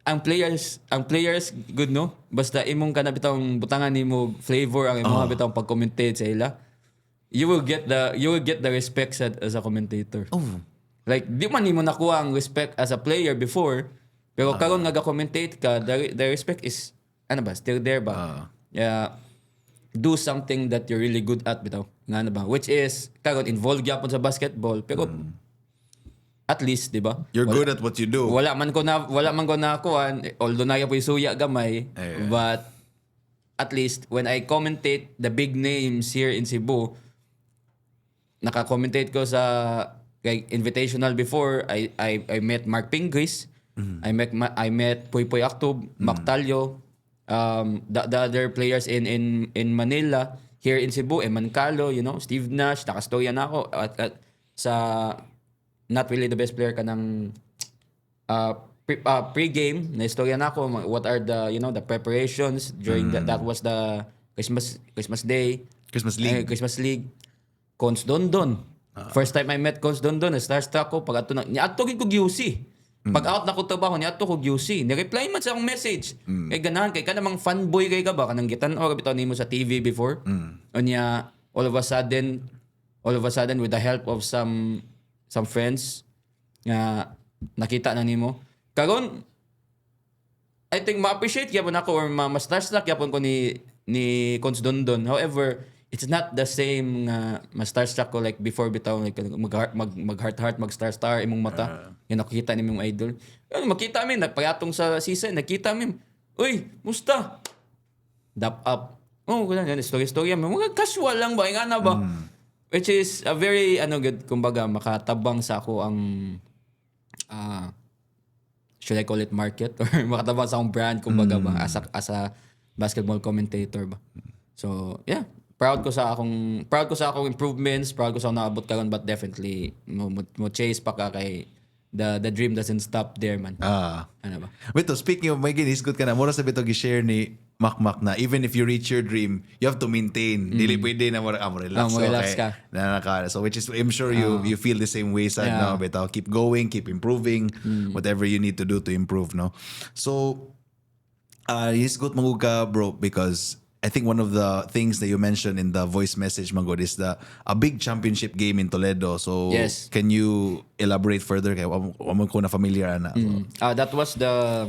ang players good no? Basta imong ka na bitang butangan nimo flavor ang imong bitang pag-commentate sa ila. You will get the respect as a commentator. Like di man nimo nakuha ang respect as a player before. Pero karon nga ga-commentate ka, the respect is still there ba? Do something that you're really good at bitaw. Nga ba? Which is karon involved gyapon sa basketball pero at least, 'di ba?
You're good at what you do.
Wala man ko na kuan, although na po suya gamay, but at least when I commentate the big names here in Cebu, naka-commentate ko sa Invitational before. I met Mark Pingris. I met Poy Poy Actob, Mactalio, the other players in Manila, here in Cebu, Eman Calo, Steve Nash, nakastorya na ako at sa not really the best player ka ng pre-game na istorya na ako what are the preparations during that was the Christmas Day, Christmas League. Cons Dondon. First time I met Cons Dondon, starstruck ko pag ato na niadto gid ko GUC. Pag out na ko trabaho niadto ko GUC. Ni-reply man sa akong message. Kay ganahan kay ka namang fanboy kay ka ba kanang gitan-or bitaw nimo sa TV before. Unya all of a sudden with the help of some friends nga nakita na nimo. Karon I think ma-appreciate gyapon ako or ma-starstruck gyapon ko ni Cons Dondon. However, it's not the same nga ma-starstruck ko like before bitaw like mag-heart mag-star imong mata. Yung nakikita ni mong idol. Makita mi nagpayatong sa season, nakita mi. Uy, musta? Dap up. Oh, ganun yan story mo. Mga casual lang ba ingana ba? Which is a very good kumbaga makatabang sa ako ang should I call it market or makatabang sa akong brand kumbaga ba as a basketball commentator ba. So, yeah. Proud ko sa akong improvements, proud ko sa akong naabot karon but definitely mo chase pa ka kay the dream doesn't stop there man. Ano ba?
Bito, speaking of may ginisgot ka na, mura sa bito gi-share ni Makmak na even if you reach your dream, you have to maintain. Dili pwede na relax.
Relax ka.
So which is I'm sure you feel the same way sad no bito. Keep going, keep improving, whatever you need to do to improve, no. So hisgot magug ka bro because I think one of the things that you mentioned in the voice message, Magod, is a big championship game in Toledo. So,
yes.
Can you elaborate further? Kaya wamo ko na familiar na.
That was the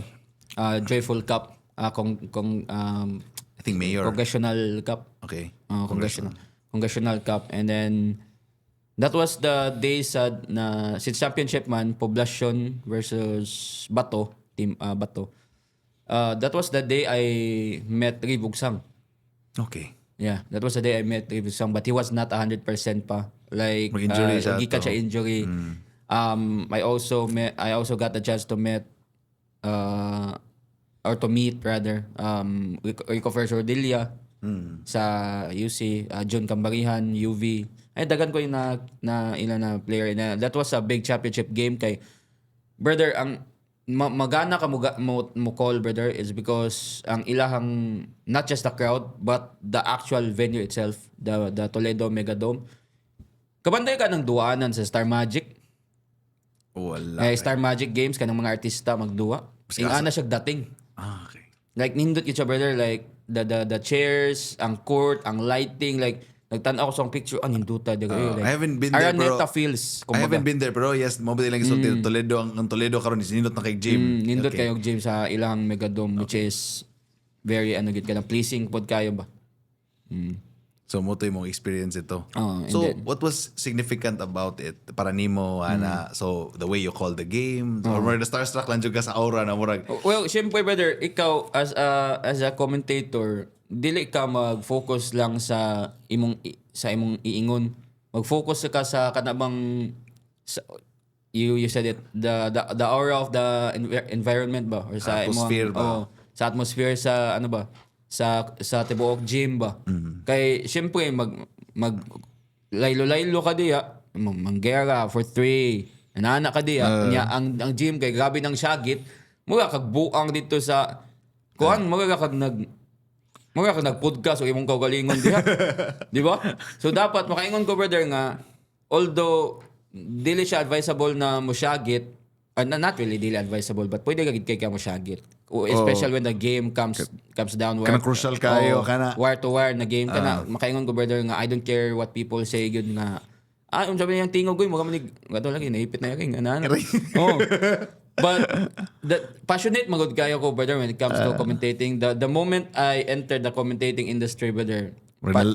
Joyful Cup,
I think Mayor.
Congressional Cup.
Okay.
Congressional Cup. And then, that was the day na since championship man, Poblacion versus Bato, Team Bato. That was the day I met Ribugsang.
Okay.
Yeah, that was the day I met Ribugsang, but he was not 100% pa. Like
injury
gikan siya injury. I also got the chance to meet or to meet rather Rico Fersordilia sa UC, John Cambarihan, UV. Ay dagan ko yung na ilan na player na that was a big championship game kay brother ang magana ka mo call brother is because ang ilahang not just the crowd but the actual venue itself, the Toledo Megadome. Kabanday ka ng duanan sa Star Magic.
Wala.
Star Magic Games kanang mga artista magduwa. Ingana siya dating.
Okay.
Like nindot yun siya brother, like the chairs, ang court, ang lighting, like nagtanaw ko sa picture, ninduta. Like,
I haven't been there pero
Araneta feels.
I haven't been there pero yes, mabudi lang isulti Toledo ang Toledo karon is nindot na kay gym.
Nindot kayo gym sa ilang Megadome which is very gid ka na pleasing pod kayo ba.
So mo to yung experience ito.
So
then, what was significant about it para nimo ana so the way you call the game or more the starstruck lang jud ka sa aura na murag.
Well, syempre brother, ikaw as a commentator, dili ka mag-focus lang sa imong iingon. Mag-focus ka sa kanabang you said it the aura of the environment ba or sa
atmosphere ba?
Sa atmosphere sa ano ba? Sa tibuok gym ba. Kay syempre mag laylo ka diya, manggera for 3. Anana ka diya, ang gym kay grabe ng syagit, mura kag buang dito sa kuan, mura kag nag-podcast o imong kaugalingon diha. Di ba? So dapat makaingon ko brother nga although dili siya advisable na mo syagit, not really dili advisable but pwede ka gid kay mo syagit. Especially when the game comes down
Kana crucial kayo kana
wire to wire na game kana makaingon ko brother nga I don't care what people say good nga sabi niyang tingog ko mo kamanig gato lagi naipit na yaking ana. But the passionate magud kayo ko brother when it comes to commentating. The moment I entered the commentating industry brother,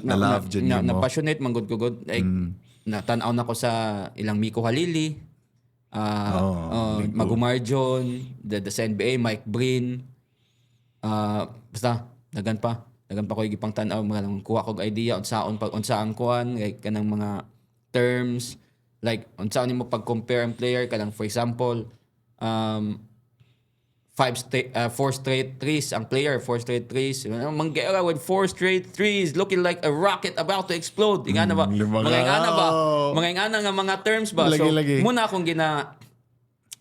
na passionate magud ko good like natanaw na ko sa ilang Miko Halili, Magumar John, the NBA Mike Breen, basta dagan pa ko gipang tan-aw mga kuha kog idea unsa ang kuan like kanang mga terms like unsa nimo pag-compare ang player kanang for example 4 straight threes ang player, 4 straight threes. Manggera with 4 straight threes, looking like a rocket about to explode. Ingana ba? Mga nga mga terms ba?
Lagi.
So, muna akong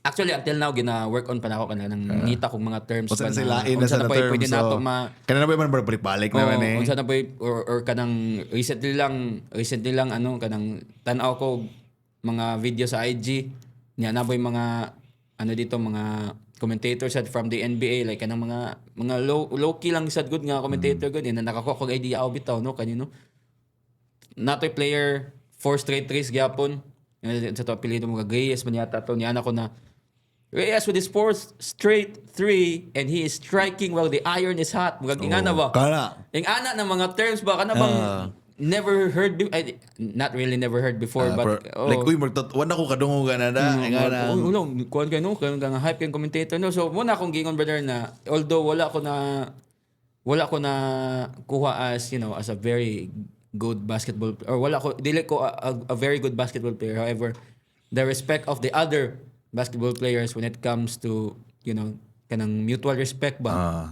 actually, until now, work on pa na ako kanang ngita kong mga terms
Unsa
ba
na sila in na sa
pa
terms.
pwede nato
Kana na ba man balik naman eh.
unsa na ba or kanang recently lang kanang tan-aw ko mga video sa IG niya na ba mga dito mga commentators from the NBA like kanang mga low key lang sad good nga commentator gud na nakakuha kog idea ako bitaw no kanino natoy player 4 straight threes gyapon sa to apelyido mo Reyes man yata to niya ko na Reyes with his 4th straight 3 and he is striking while the iron is hot mga ingana ba ingana na mga terms ba kana bang never heard not really never heard before but
like uy wala ko kadungo na ingana
kuan kay no kang hype kang commentator no so muna akong gingon brother na although wala ko na kuha as as a very good basketball or wala ko dili ko a very good basketball player however the respect of the other basketball players when it comes to kanang mutual respect ba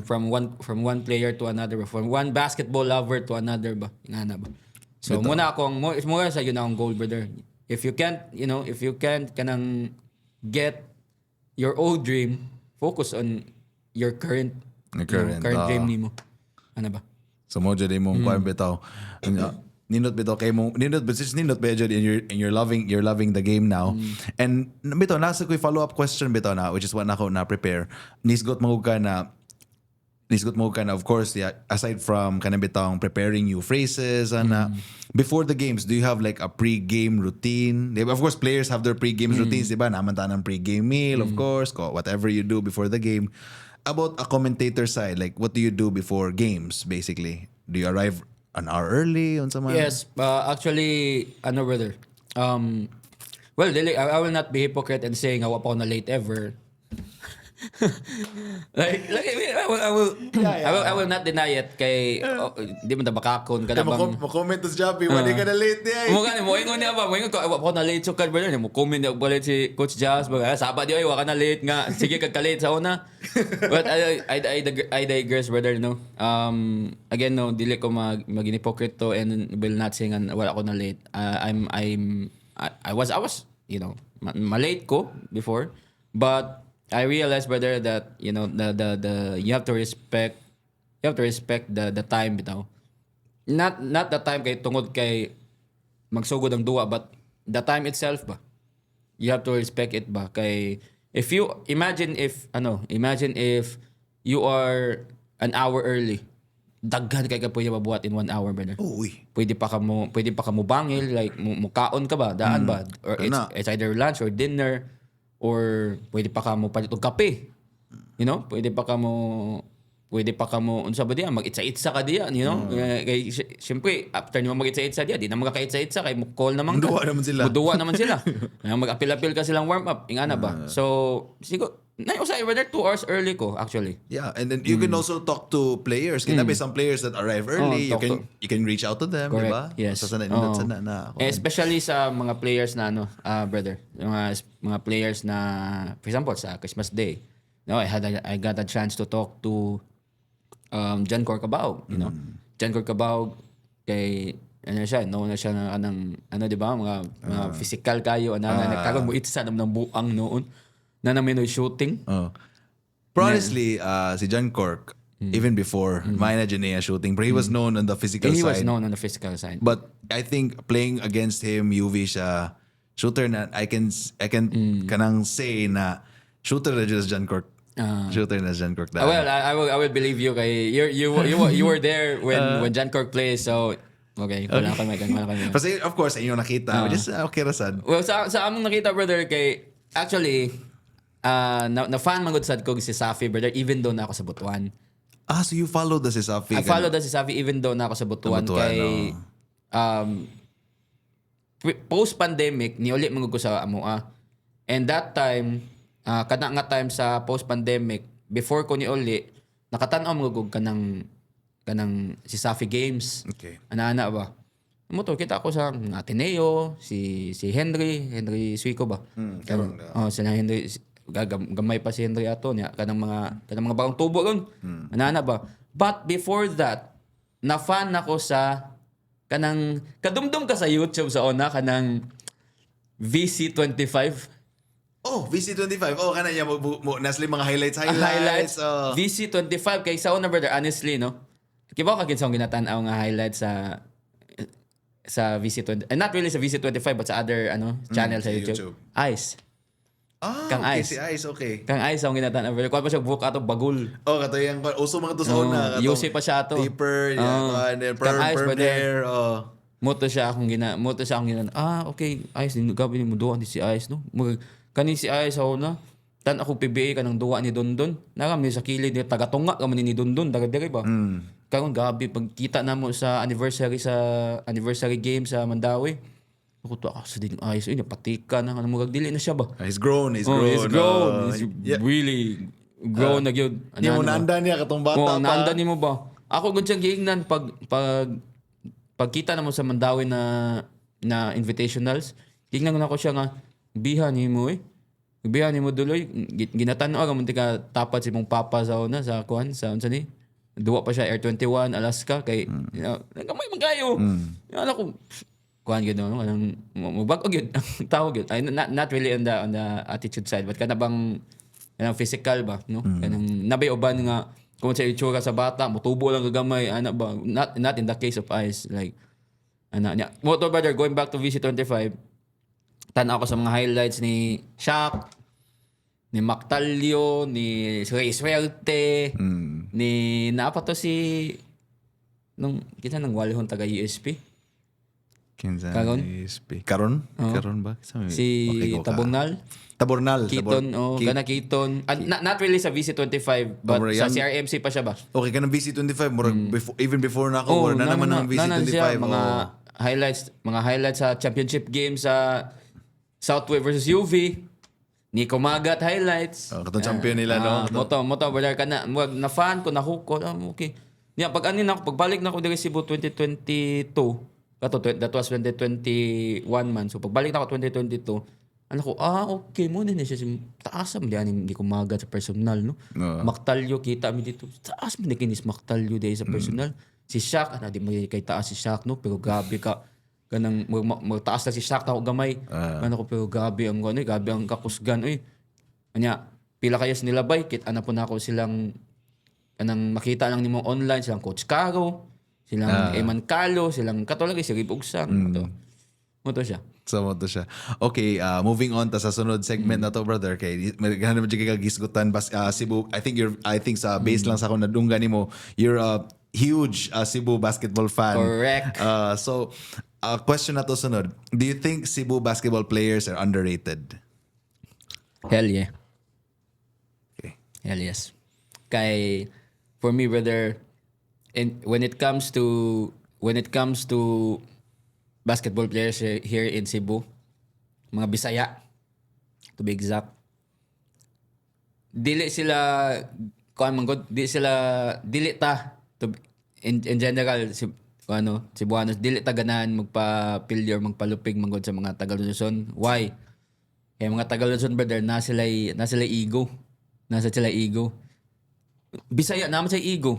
from one player to another from one basketball lover to another ba ingana ba so muna akong mo sa yun akong goal brother if you can't kanang get your old dream focus on your current dream nimo ano ba
so mo jud imong kuan bitaw nindot bitaw kay mo nindot ba jud in you're loving the game now and bitaw nasa koy follow up question bitaw na which is what nako na prepare nisgot mo ka na of course aside from kanang bitawng preparing new phrases and before the games do you have like a pre-game routine of course players have their pre-game routines diba naman ta ng pre-game meal of course whatever you do before the game about a commentator side like what do you do before games basically do you arrive an hour early on some
yes actually brother well I will not be hypocrite and saying wa pa ako na late ever I will not deny it kay di man ta bakakon kada bang
mo comment sa Javi wala ka na late niya
mo gani mo ingon niya ba mo ingon ko wa na late so kad brother mo comment niya balik si Coach Jazz ba saba di ay wa ka na late nga sige kag ka-late sa una but I digress brother no again no dili ko maginipokrito to and will not say nga wala ko na late I was malate ko before but I realized, brother, that the you have to respect the time bitaw. Not the time kay tungod kay magsugod ang duwa but the time itself ba. You have to respect it ba kay if you imagine if you are an hour early. Daghan kay ka pwede mabuhat in 1 hour, brother. Pwede pa ka mo bangil like mukaon ka ba daan ba or it's either lunch or dinner. Or pwede pa ka mo palit og kape. Pwede pa ka mo unsa ba diyan mag-itsa-itsa ka diyan, kay syempre after nimo mag-itsa-itsa diyan di na magka-itsa-itsa kay mo call naman ka. Muduwa naman sila. Mag-apil-apil ka silang warm up, ingana ba. So siguro na usay brother 2 hours early ko actually.
Yeah, and then you can also talk to players. Kaya may some players that arrive early. You can reach out to them, di ba?
Yes.
Especially
sa mga players na brother, mga players na for example sa Christmas Day. I got a chance to talk to John Corcabao, John Corcabao kay siya na ng di ba mga physical kayo nagkaroon mo itsa ng buang noon na namin shooting.
But honestly, si John Cork, even before, managing niya shooting, but he was known on the physical side.
He was known on the physical side.
But I think playing against him, UV siya, shooter na, I can kanang say na shooter na just John Cork. Shooter na John Cork.
Well, I will believe you kay you were there when John Cork plays, so okay, wala kami.
Kasi of course, inyo nakita, just okay rasad.
Well, sa among nakita brother kay actually na fan man gud sad ko si Safi brother even though na ako sa Butuan.
So you followed the si Safi?
I followed the si Safi even though na ako sa Butuan kay post-pandemic niuli man gud ko sa Amoa. And that time kada nga time sa post-pandemic before ko niuli nakatan-aw mo gud kanang si Safi games.
Okay.
Ana ba? Mo to kita ko sa Ateneo, si Henry Suico ba? Sila Henry gamay pa si Henry ato niya kanang mga bagong tubo ron. Anana ba? But before that, na-fan ako sa kanang kadumdum ka sa YouTube sa una kanang VC25.
Oh, VC25. Oh, kana niya nasli mga highlights. Oh.
VC25 kay sa una brother honestly no. Kibaw ka kinsang ginatan-aw nga highlights sa VC20. And not really sa VC25 but sa other channel sa YouTube. Ice. Kang
okay,
Ice.
si Ice, okay.
Kang Ice ang ginatan-aw. Kuha pa siya buhok ato bagul.
Oh, katayang uso mga to sa una.
Yusi pa siya ato.
Taper,
Kang Ice
perm
brother.
hair. Oh.
Moto siya akong okay, Ice din gabi ni mo duwa ni si Ice no. Kani si Ice ako na. Tan ako PBA kanang duwa ni Dondon. Narami sa kilid ni tagatunga ka man ni Dondon, daga-daga ba. Karon gabi pagkita namo sa anniversary game sa Mandawi. Ako to sa din Ice ay napatika na kanang murag dili na siya ba.
He's grown.
He's really grown na gyud.
Niya mo naanda niya katong bata pa.
Naanda nimo ba? Ako gud siyang giingnan pagkita namo sa Mandawi na invitationals. Giingnan ko siya nga bihan nimo Bihan nimo duloy ginatan-o ka munti ka tapat si mong papa sa una sa kuan sa unsa ni. Duwa pa siya Air 21 Alaska kay gamay man kayo. Ala ko kuan gyud no kanang mubag gyud ang tawag gyud. Not really on the attitude side but kana bang kanang physical ba no. Kanang nabay uban nga kung sa itsura sa bata mutubo lang gagamay ana ba not in the case of Ice like ana nya. Moto brother going back to VC25 tanaw ko sa mga highlights ni Shaq, ni Mactalio, ni Ray Suerte, ni naapa to si kita nang walihon taga USP.
Kinsa
Karon?
USP. Karon ba?
Si Taburnal. Kiton, kana Kiton. Not really sa VC25 but sa CRMC pa siya ba?
Okay, kanang VC25 even before na ako na naman ang VC25.
Mga highlights sa championship game sa Southway versus UV. Nico Magat highlights.
Katong champion nila no.
Moto brother kana na fan ko na hook okay. Nya pag anin ako pagbalik na ko diri Cebu 2022. That was 2021 man. So pagbalik na ako 2022, ano ko okay mo din siya taas man diyan Nico Magat sa personal no. Mactalio kita mi dito. Taas man kinis Mactalio dai sa personal. Si Shaq di mo kay taas si Shaq no pero gabi ka kanang magtaas na si Shaq ako gamay. Ano ko pero gabi ang kakusgan Anya pila kayo nilabay kit ana po na ako silang kanang makita lang nimo online silang Coach Caro, silang Eman Calo, silang katulad si Ribugsang Moto siya.
So moto siya. Okay, moving on ta sa sunod segment na to brother kay ganun jud kay gisgutan Cebu. I think sa base lang sa ako nadunggan nimo you're a huge Cebu basketball fan.
Correct.
So question na to sunod. Do you think Cebu basketball players are underrated?
Hell yeah.
Okay.
Hell yes. Kay for me brother and when it comes to basketball players here in Cebu, mga Bisaya to be exact. Dili ta to in general Cebuanos dili ta ganahan magpa-pilyo or magpalupig manggod sa mga taga Luzon. Why? Kaya mga taga Luzon brother na sila ego. Nasa sila ego. Bisaya naman sa ego.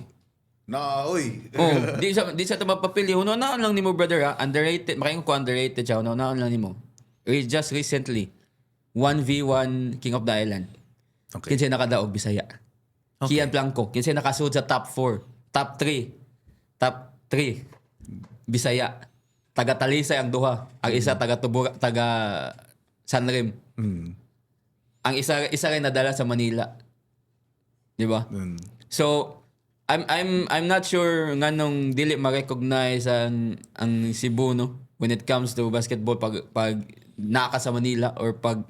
Di sa ta mapapili. Una lang nimo brother underrated. Makaingon ko underrated siya. Una lang nimo. Just recently 1v1 King of the Island.
Okay.
Kinsa nakadaog Bisaya. Okay. Kian Blanco. Kinsa nakasud sa top 4, top 3 Bisaya. Taga Talisay ang duha. Ang isa taga Sanrim. Ang isa rin nadala sa Manila. Di ba? So I'm not sure nganong dili ma-recognize ang Cebu no when it comes to basketball pag naka sa Manila or pag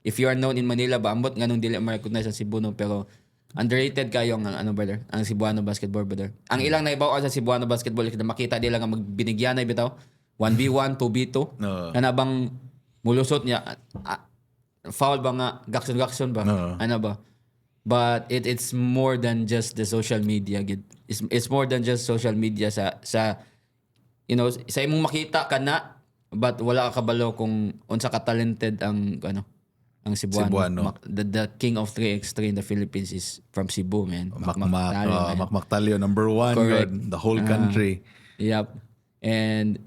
if you are known in Manila ba ambot nganong dili ma-recognize ang Cebu no pero underrated kayo ang brother, ang Cebuano basketball brother. Ang ilang naibaw sa Cebuano basketball kita makita nila nga magbinigyanay bitaw 1v1, 2v2. Kana bang mulusot niya foul ba nga gakson ba? Ano ba? But it's more than just the social media. It's more than just social media sa sa imong makita kana but wala ka kabalo kung unsa ka talented ang ang Cebuano.
Cebuano.
The king of 3x3 in the Philippines is from Cebu, man.
Macmactalio, number 1
Correct.
God, the whole country.
Yep. And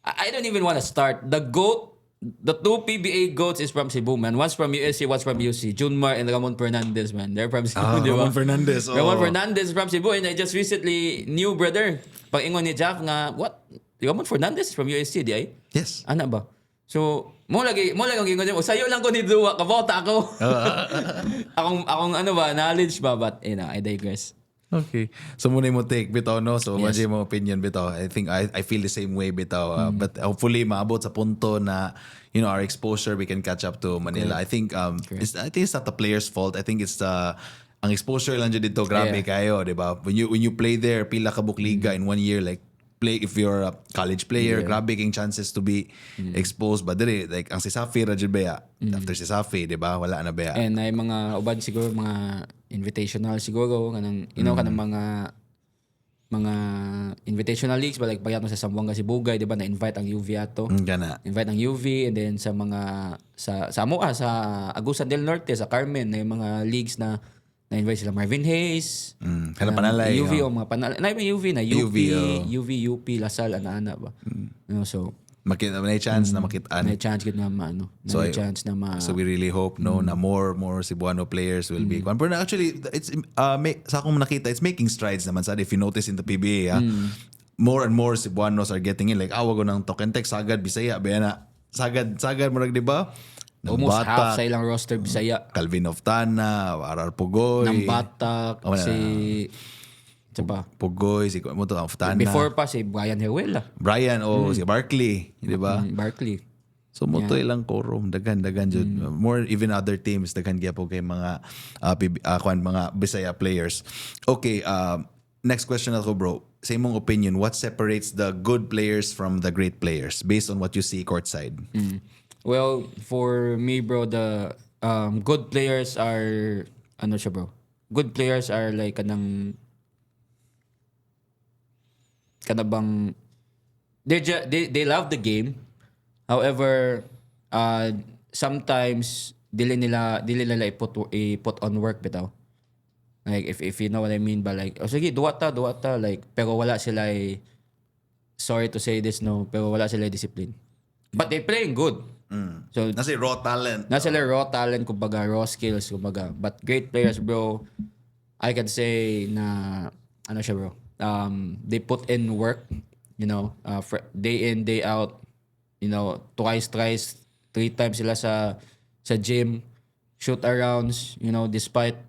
I don't even want to start. The two PBA GOATs is from Cebu, man. One's from USC, one's from UC. Junmar and Ramon Fernandez, man. They're from Cebu, di ba?
Ramon Fernandez.
Ramon Fernandez from Cebu, and I just recently knew, brother, pag ingon ni Jack nga, what? Ramon Fernandez from USC, di ay?
Yes.
Ana ba? So, mo lagi ang gingon mo. Sayo lang ko ni Duwa, kabota ako. akong ano ba, knowledge ba, but I digress.
Okay. So muna mo take bitaw no. So
Yes.
mo opinion bitaw. I think I feel the same way bitaw. But hopefully maabot sa punto na our exposure we can catch up to Manila. I think I think it's not the players' fault. I think it's ang exposure lang dyan dito grabe kayo, 'di ba? When you play there pila ka bukliga in 1 year like play if you're a college player, grabe king chances to be exposed. But dili like ang si Safi ra jud ba after si Safi, 'di ba? Wala na ba?
And ay mga uban siguro mga invitational siguro kanang kanang mga invitational leagues ba like pagyan mo sa Zamboanga Sibugay, 'di ba? Na-invite ang UV ato.
Gana.
Invite ang UV, and then sa mga sa Agusan del Norte, sa Carmen, may mga leagues na-invite sila Marvin Hayes.
Kana panalay.
UV o mga panalay. Na may UV na UV, UP, Lasal, ana ba. So
Makita may chance na makitaan.
may chance gid na maano.
So,
May chance na
So we really hope na more Cebuano players will be. But actually it's sa akong nakita it's making strides naman sad if you notice in the PBA more and more Cebuanos are getting in like awag ko ng token text sagad Bisaya ba na sagad mo di ba?
almost half sa ilang roster Bisaya.
Calvin Oftana, Arar Pugoy.
Ng Batak,
Pugoy, si Oftana.
Before pa si Brian Heruela.
Brian, si Barkley, di ba?
Barkley.
So mo to ilang quorum dagan jud. More even other teams daghan gyapon kay mga mga Bisaya players. Okay, next question ako bro. Sa imong opinion, what separates the good players from the great players based on what you see courtside?
Well, for me bro, the good players are bro? Good players are like kanang bang they love the game. However, sometimes dili nila i-put on work bitaw. Like if you know what I mean ba like sige duwa ta like pero wala sila sorry to say this no pero wala sila discipline. But they playing good. So
Nasa raw talent.
nasa sila raw talent kumbaga raw skills kumbaga. But great players bro, I can say na bro. They put in work, day in, day out, twice, 3 times sila sa gym, shoot arounds, despite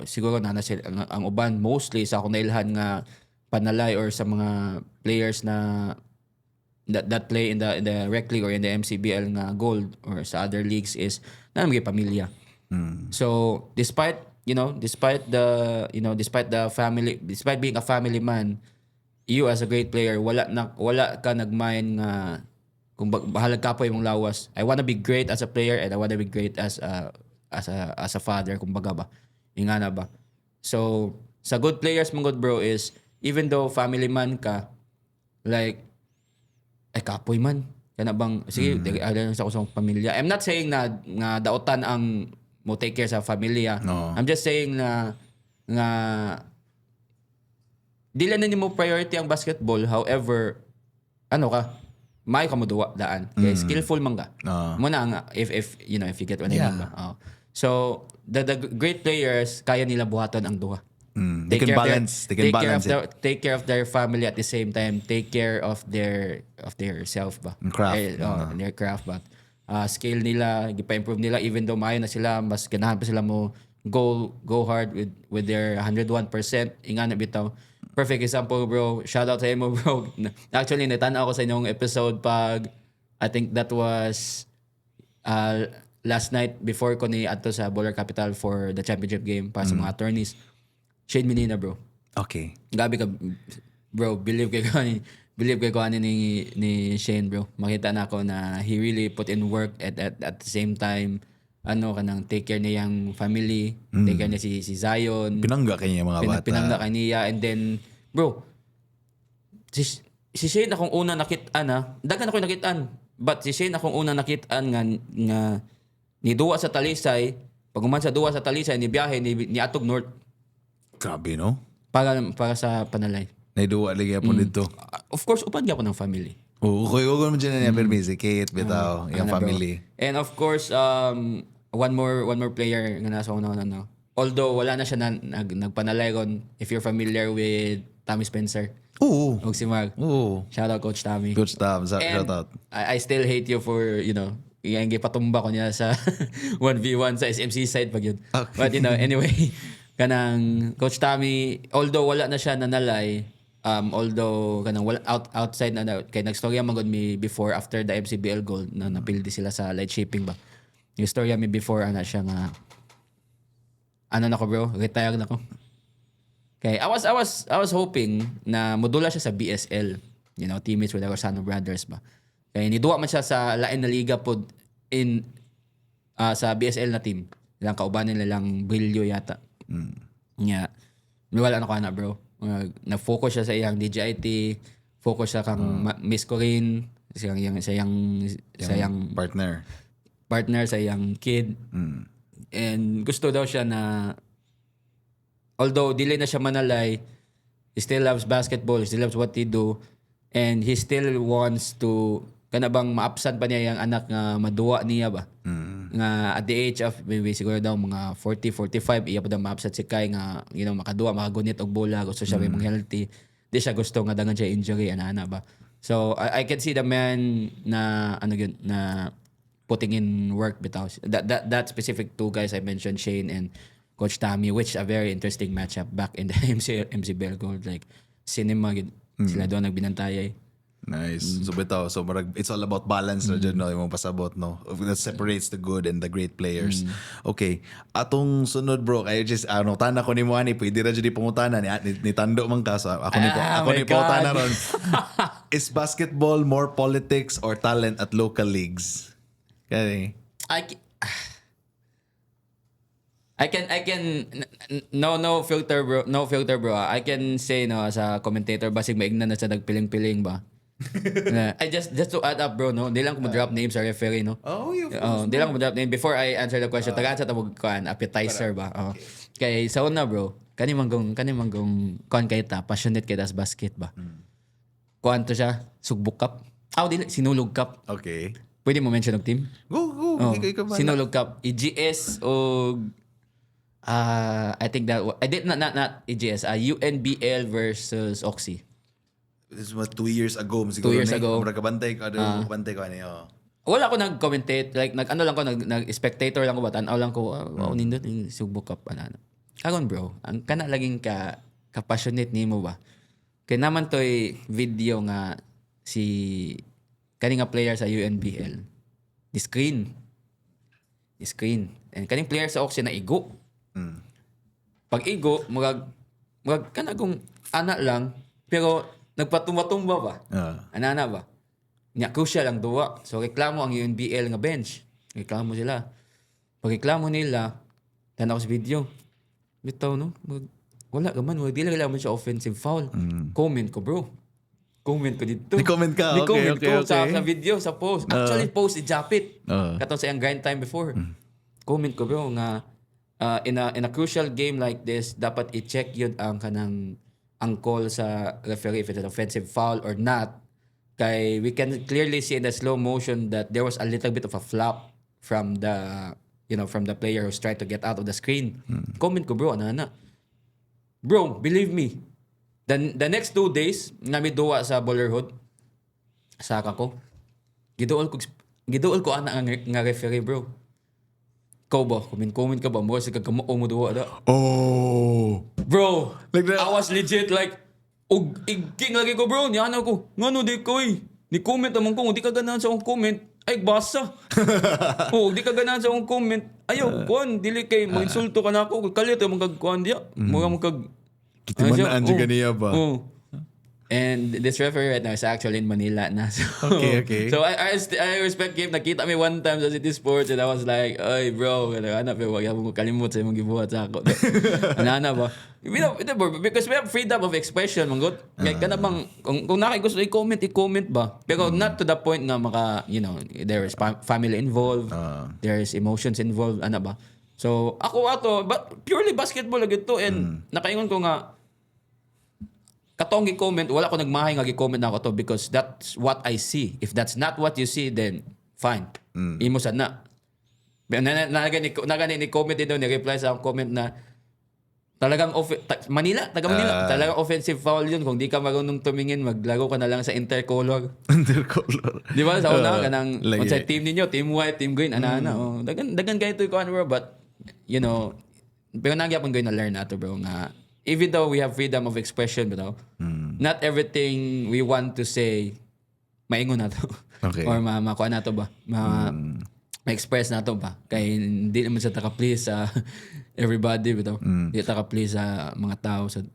siguro sila, ang uban mostly sa akong nailhan nga panalay or sa mga players na that play in the rec league or in the MCBL nga gold or sa other leagues is may pamilya. So despite the family, despite being a family man, you as a great player, wala ka nagmain nga kung bahalag ka po imong lawas. I wanna be great as a player and I wanna be great as a father, kumbaga ba. Ingana ba. So, sa good players mong good bro is even though family man ka, like kapoy man. Kana bang sige, sa kusang pamilya. I'm not saying na daotan ang mo take care sa familia.
No.
I'm just saying na dili na nimo priority ang basketball. However, may ka mo daan. Kaya skillful man ka. Muna nga if you get what I mean ba. So the great players kaya nila buhaton ang duha.
They can balance it.
Take care of their family at the same time. Take care of their self ba.
Craft.
Their craft ba. Skill nila, gipa-improve nila even though maayo na sila, mas ganahan pa sila mo go hard with their 101%. Ingana bitaw. Perfect example bro. Shout out sa imo bro. Actually natanaw ko sa inyong episode pag I think that was last night before ko ni adto sa Baller Capital for the championship game para sa mga attorneys. Shane Menina bro.
Okay.
Gabi ka bro, believe ko ni Shane bro. Makita na ako na he really put in work at the same time kanang take care niya yung family, take care niya si Zion.
Pinangga kanya mga bata.
Pinangga kaniya and then bro, si Shane akong una dagan ako nakitaan. but si Shane akong unang nakitaan nga ni duwa sa Talisay, pag uman sa duwa sa Talisay ni biyahe ni atog north
Grabe, no?
para sa Panalay.
Naiduwa lagi po dito.
Of course, upan gyapon ng family.
Oo, kuya mo dyan na niya permisi. Kate, bitaw, yung
Ano, bro.
family.
And of course, one more player nga nasa una no. Although wala na siya nagpanalay ron, if you're familiar with Tommy Spencer
Oo.
o si Mark.
Oo.
Shout out Coach Tommy.
Coach Tam, shout
And
out.
I still hate you for, yung gipatumba ko niya sa 1v1 sa SMC side pag yun.
Okay.
But anyway, kanang Coach Tommy, although wala na siya nanalay, although kanang wala outside na kay nagstorya man gud mi before after the MCBL gold na napildi sila sa light shaping ba. Yung storya mi before ana siya nga na ko bro, retire na ko. Okay, I was hoping na modula siya sa BSL, teammates with our Sano brothers ba. Kaya niduwa man siya sa lain na liga pod in sa BSL na team. Ilang kauban nila lang Brillo yata. Nya, wala na ko ana bro. Na-focus siya sa iyang DJIT, focus siya kang Miss Corinne, sa iyang partner, sa iyang kid. And gusto daw siya na although dili na siya manalay, he still loves basketball, he still loves what he do, and he still wants to kanabang maapsan pa niya yung anak nga maduwa niya ba. Nga at the age of maybe siguro daw mga 40, 45 iya pa daw maapsan si Kai nga makaduwa, makagunit og bola, gusto siya may healthy. Di siya gusto nga dangan siya injury ana ba. So I can see the man na na putting in work bitaw. That specific two guys I mentioned, Shane and Coach Tommy, which a very interesting matchup back in the MCBL Gold, like cinema sila doon nagbinantayay.
Nice. So bitaw, so it's all about balance na dyan, no? Yung pasabot, no? That separates the good and the great players. Okay. Atong sunod, bro, kayo just, tana ko ni mo, pwede na dyan pangutana ni Tando man ka. So ako ni po tana ron. Is basketball more politics or talent at local leagues? Okay.
I can no filter bro. I can say no as a commentator basig maignan na sa nagpiling-piling ba. I just to add up bro no. Di lang ko mo-drop names sa referee no.
Oh, yeah.
Di lang ko mo-drop name before I answer the question. Tagaan sa tawag kan appetizer ba. Kay sa una bro, kani manggong kon kay ta passionate kay das basket ba. Kuan to siya sugbok cup. Dili sinulog cup.
Okay.
Pwede mo mention og team?
Go. Ikaw ba?
Sinulog cup EGS o I think that I did not EGS. UNBL versus Oxy.
This was 2 years ago. 2
years ago.
Kabantay ko. Kabantay ko.
Wala ko nag-commentate. Like, nag-spectator lang ko ba? Tanaw lang ko. Nindot yung sugbok cup. Karon bro, ang kana laging ka-passionate ni mo ba? Kaya naman to'y video nga si kaning nga player sa UNBL. Di screen. And kaning player sa Oxy na igo. Pag igo, magag kanagong anak lang, pero nagpatumba-tumba ba? Anana ba? Nya crucial ang duwa. So reklamo ang UNBL nga bench. Reklamo sila. Pag reklamo nila, tanaw ko sa video. Bitaw no? Wala gaman, dili lang man siya offensive foul. Comment ko bro. Comment ko dito.
Ni-comment ka?
Ni-comment
Okay.
ko sa video, sa post. Actually, post i-japit. Katong sa yung grind time before. Comment ko bro nga in a crucial game like this, dapat i-check yun ang call sa referee if it's an offensive foul or not. Kay we can clearly see in the slow motion that there was a little bit of a flop from the player who's trying to get out of the screen. Comment ko bro, ana. Bro, believe me. The next 2 days, nami duwa sa Bollerhood, saka ko. Giduol ko ana nga referee bro. Ikaw ba? Comment ka ba? Mo sa kagamo mo duwa da.
Oh.
Bro,
Like that.
I was legit like, igking lagi ko bro, niyan ako. Ngano di ko eh. Ni comment naman ko, di ka ganahan sa akong comment. Ay, basa. Di ka ganahan sa akong comment. Ayaw, kuhan, dili kay, mag-insulto ka na ako. Kalit, magkagkuhan diya. Mga magkag...
Kitimanaan dyan ganiya ba?
And this referee right now is actually in Manila na. So,
Okay.
So I respect him. Nakita me one time sa City Sports and I was like, "Oy bro, ano pero wag mo kalimot sa imong gibuhat sa ako." Ana ba? Because we have freedom of expression, manggot. Kaya kana bang kung gusto i-comment ba. Pero not to the point na maka, there is family involved, there is emotions involved, ana ba? So ako but purely basketball lagi to and nakaingon ko nga katong gi-comment, wala ko nagmahay nga gi-comment na ako to because that's what I see. If that's not what you see, then fine. Imo sad na. Nagani ni comment din doon, ni-reply sa akong comment na talagang Manila, talagang offensive foul yun. Kung di ka marunong tumingin, maglaro ka na lang sa intercolor.
Intercolor.
Di ba? Sa una, kanang
lagi.
sa team ninyo, team white, team green, ana-ana. Oh. Dagan kayo to ikaw, bro. But, pero nagyapon ko na learn na to, bro, nga even though we have freedom of expression, not everything we want to say, maingon na to.
Okay.
Or makuha na to ba? Ma-express na to ba? Kaya hindi naman siya taka-please sa everybody, Hindi taka-please sa mga tao. So,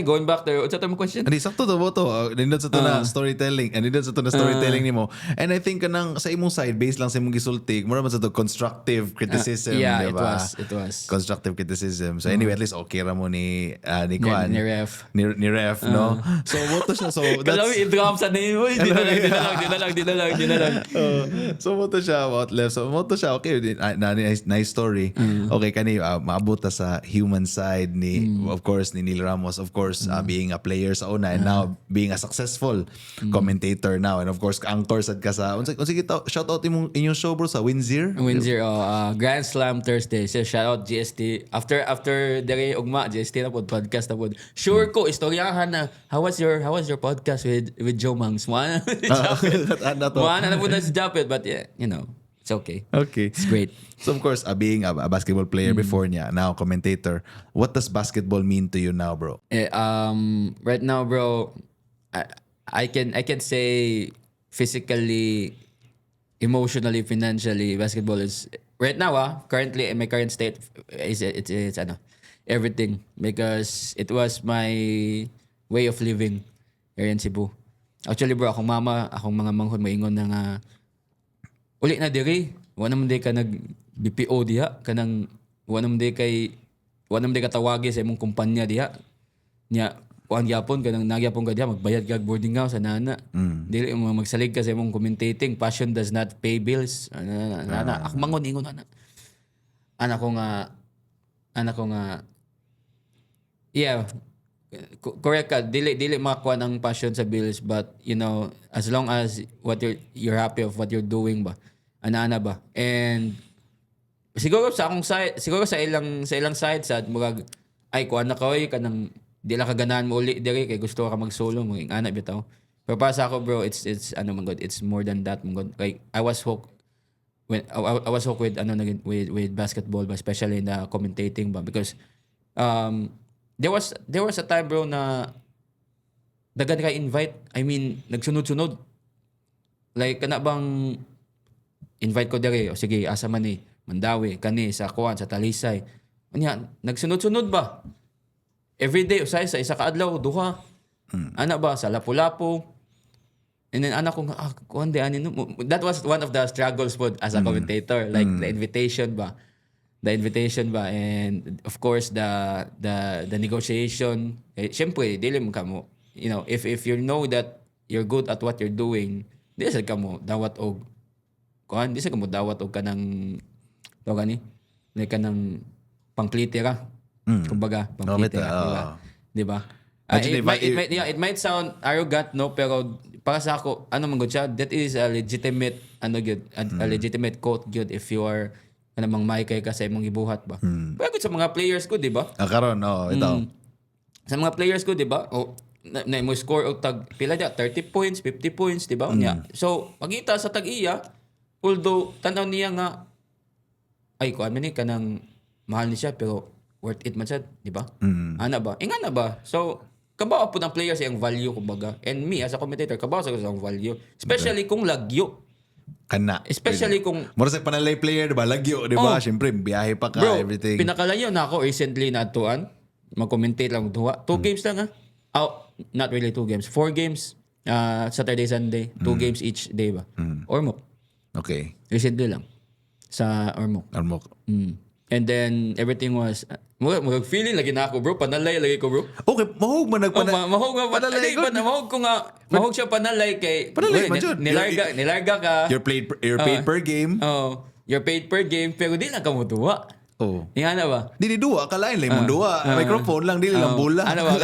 going back there, what's that question?
Hindi, sakto to mo to. Nindot sa to na storytelling. Nindot sa to na storytelling nimo. And I think kanang sa imong side, based lang sa imong gisulti, mura man sa to constructive criticism,
Yeah,
diba?
it was.
Constructive criticism. So anyway, at least okay ra mo ni Kuan.
Ni Ref.
Ni Ref, no? So, mo to siya. So,
Kalawi, i-drop sa name. Di na lang.
So, mo to siya about left. So, mo to siya. Okay, nice story. Okay, kani, maabot ta sa human side ni, of course, ni Neil Ramos. Of course, being a player sa una and now being a successful commentator now. And of course, anchor sad ka sa, sige, shout out inyong show, bro, sa Windsor.
Grand Slam Thursday. So, shout out GST. After dere ugma, GST na pod, podcast na pod. Sure ko, istoryahan na, how was your podcast with Joe Mangs? One na po na si Japet, but yeah, it's okay.
Okay.
It's great.
So of course, being a basketball player before niya, now commentator, what does basketball mean to you now, bro?
Right now, bro, I can say physically, emotionally, financially, basketball is right now. Currently in my current state is it's everything because it was my way of living here in Cebu. Actually, bro, akong mga manghod maingon na nga uli na diri, wala naman di ka nag-BPO diha, wala naman di ka tawagi sa imong kumpanya diha. Nya, nagyapon ka diha, magbayad ka boarding house, nana. Dili mo magsalig ka sa imong commentating, passion does not pay bills. Ako mangon ingon anak ko nga, yeah, correct ka, dili makakuha ng passion sa bills, but as long as what you're happy of what you're doing ba, ana ba, and siguro sa akong side, siguro sa ilang side sad murag ay kuha na ka kanang di lang kaganahan mo uli diri kay gusto ka mag-solo mo ana bitaw. Pero para sa ako, bro, it's it's more than that, man. Like I was hooked with with basketball, but especially in the commentating ba, because there was a time, bro, na dagan ka invite. I mean, nagsunod-sunod. Like kana bang invite ko dere, o sige, asa man ni Mandawi, kani sa Kuan, sa Talisay. Anya, nagsunod-sunod ba? Every day usay sa isa ka adlaw duha. Ana ba sa Lapu-Lapu? And then anak ko nga kuan di ani no. That was one of the struggles pod as a commentator, like the invitation ba, and of course the negotiation. Syempre dili mo kamo, if you know that you're good at what you're doing, di sa kamo dawat og kuan, di sa kamo dawat og kanang gani like kanang pangklitira. Kumbaga pangklitira, di ba? It might sound arrogant, no, pero para sa ako, man gud siya, that is a legitimate a legitimate quote good if you are kanang may kay ka sa imong gibuhat ba. Pero sa mga players ko, di ba?
Karon, ito.
Sa mga players ko, di ba? Na mo score og tag pila dia 30 points, 50 points, di ba? So, pagita sa tag-iya, although tanaw niya nga ay kuan man ni kanang mahal ni siya pero worth it man siya, di ba? Ana ba? Ingana ba? So, kabawa po ng players yung value, kumbaga. And me, as a commentator, kabawa sa yung value. Especially kung lagyo.
Kana.
Especially kung...
Mura sa panalay player, diba? Lagyo, diba? Siyempre, biyahe pa ka,
bro,
everything.
Pinakalayo na ako recently na tuan. Mag-commentate lang 2 games lang, ha? Not really 2 games. 4 games, Saturday, Sunday. 2 games each day ba? Ormoc.
Okay.
Recently lang. Sa Ormoc.
Armok.
And then, everything was, feeling lagi na ako, bro. Panalay lagi ko, bro.
Okay, mahog man
Mahog nga.
Panalay, good.
Mahog ko nga. Mahog siya panalay kay...
Panalay man, Jud.
Nilarga ka.
You're paid per game.
Oh, you're paid per game, pero di lang ka mo tuwa.
Oh.
Yung ano ba?
Dili duwa, kalain lang mo duwa. Microphone lang, dili lang bola.
Ano ba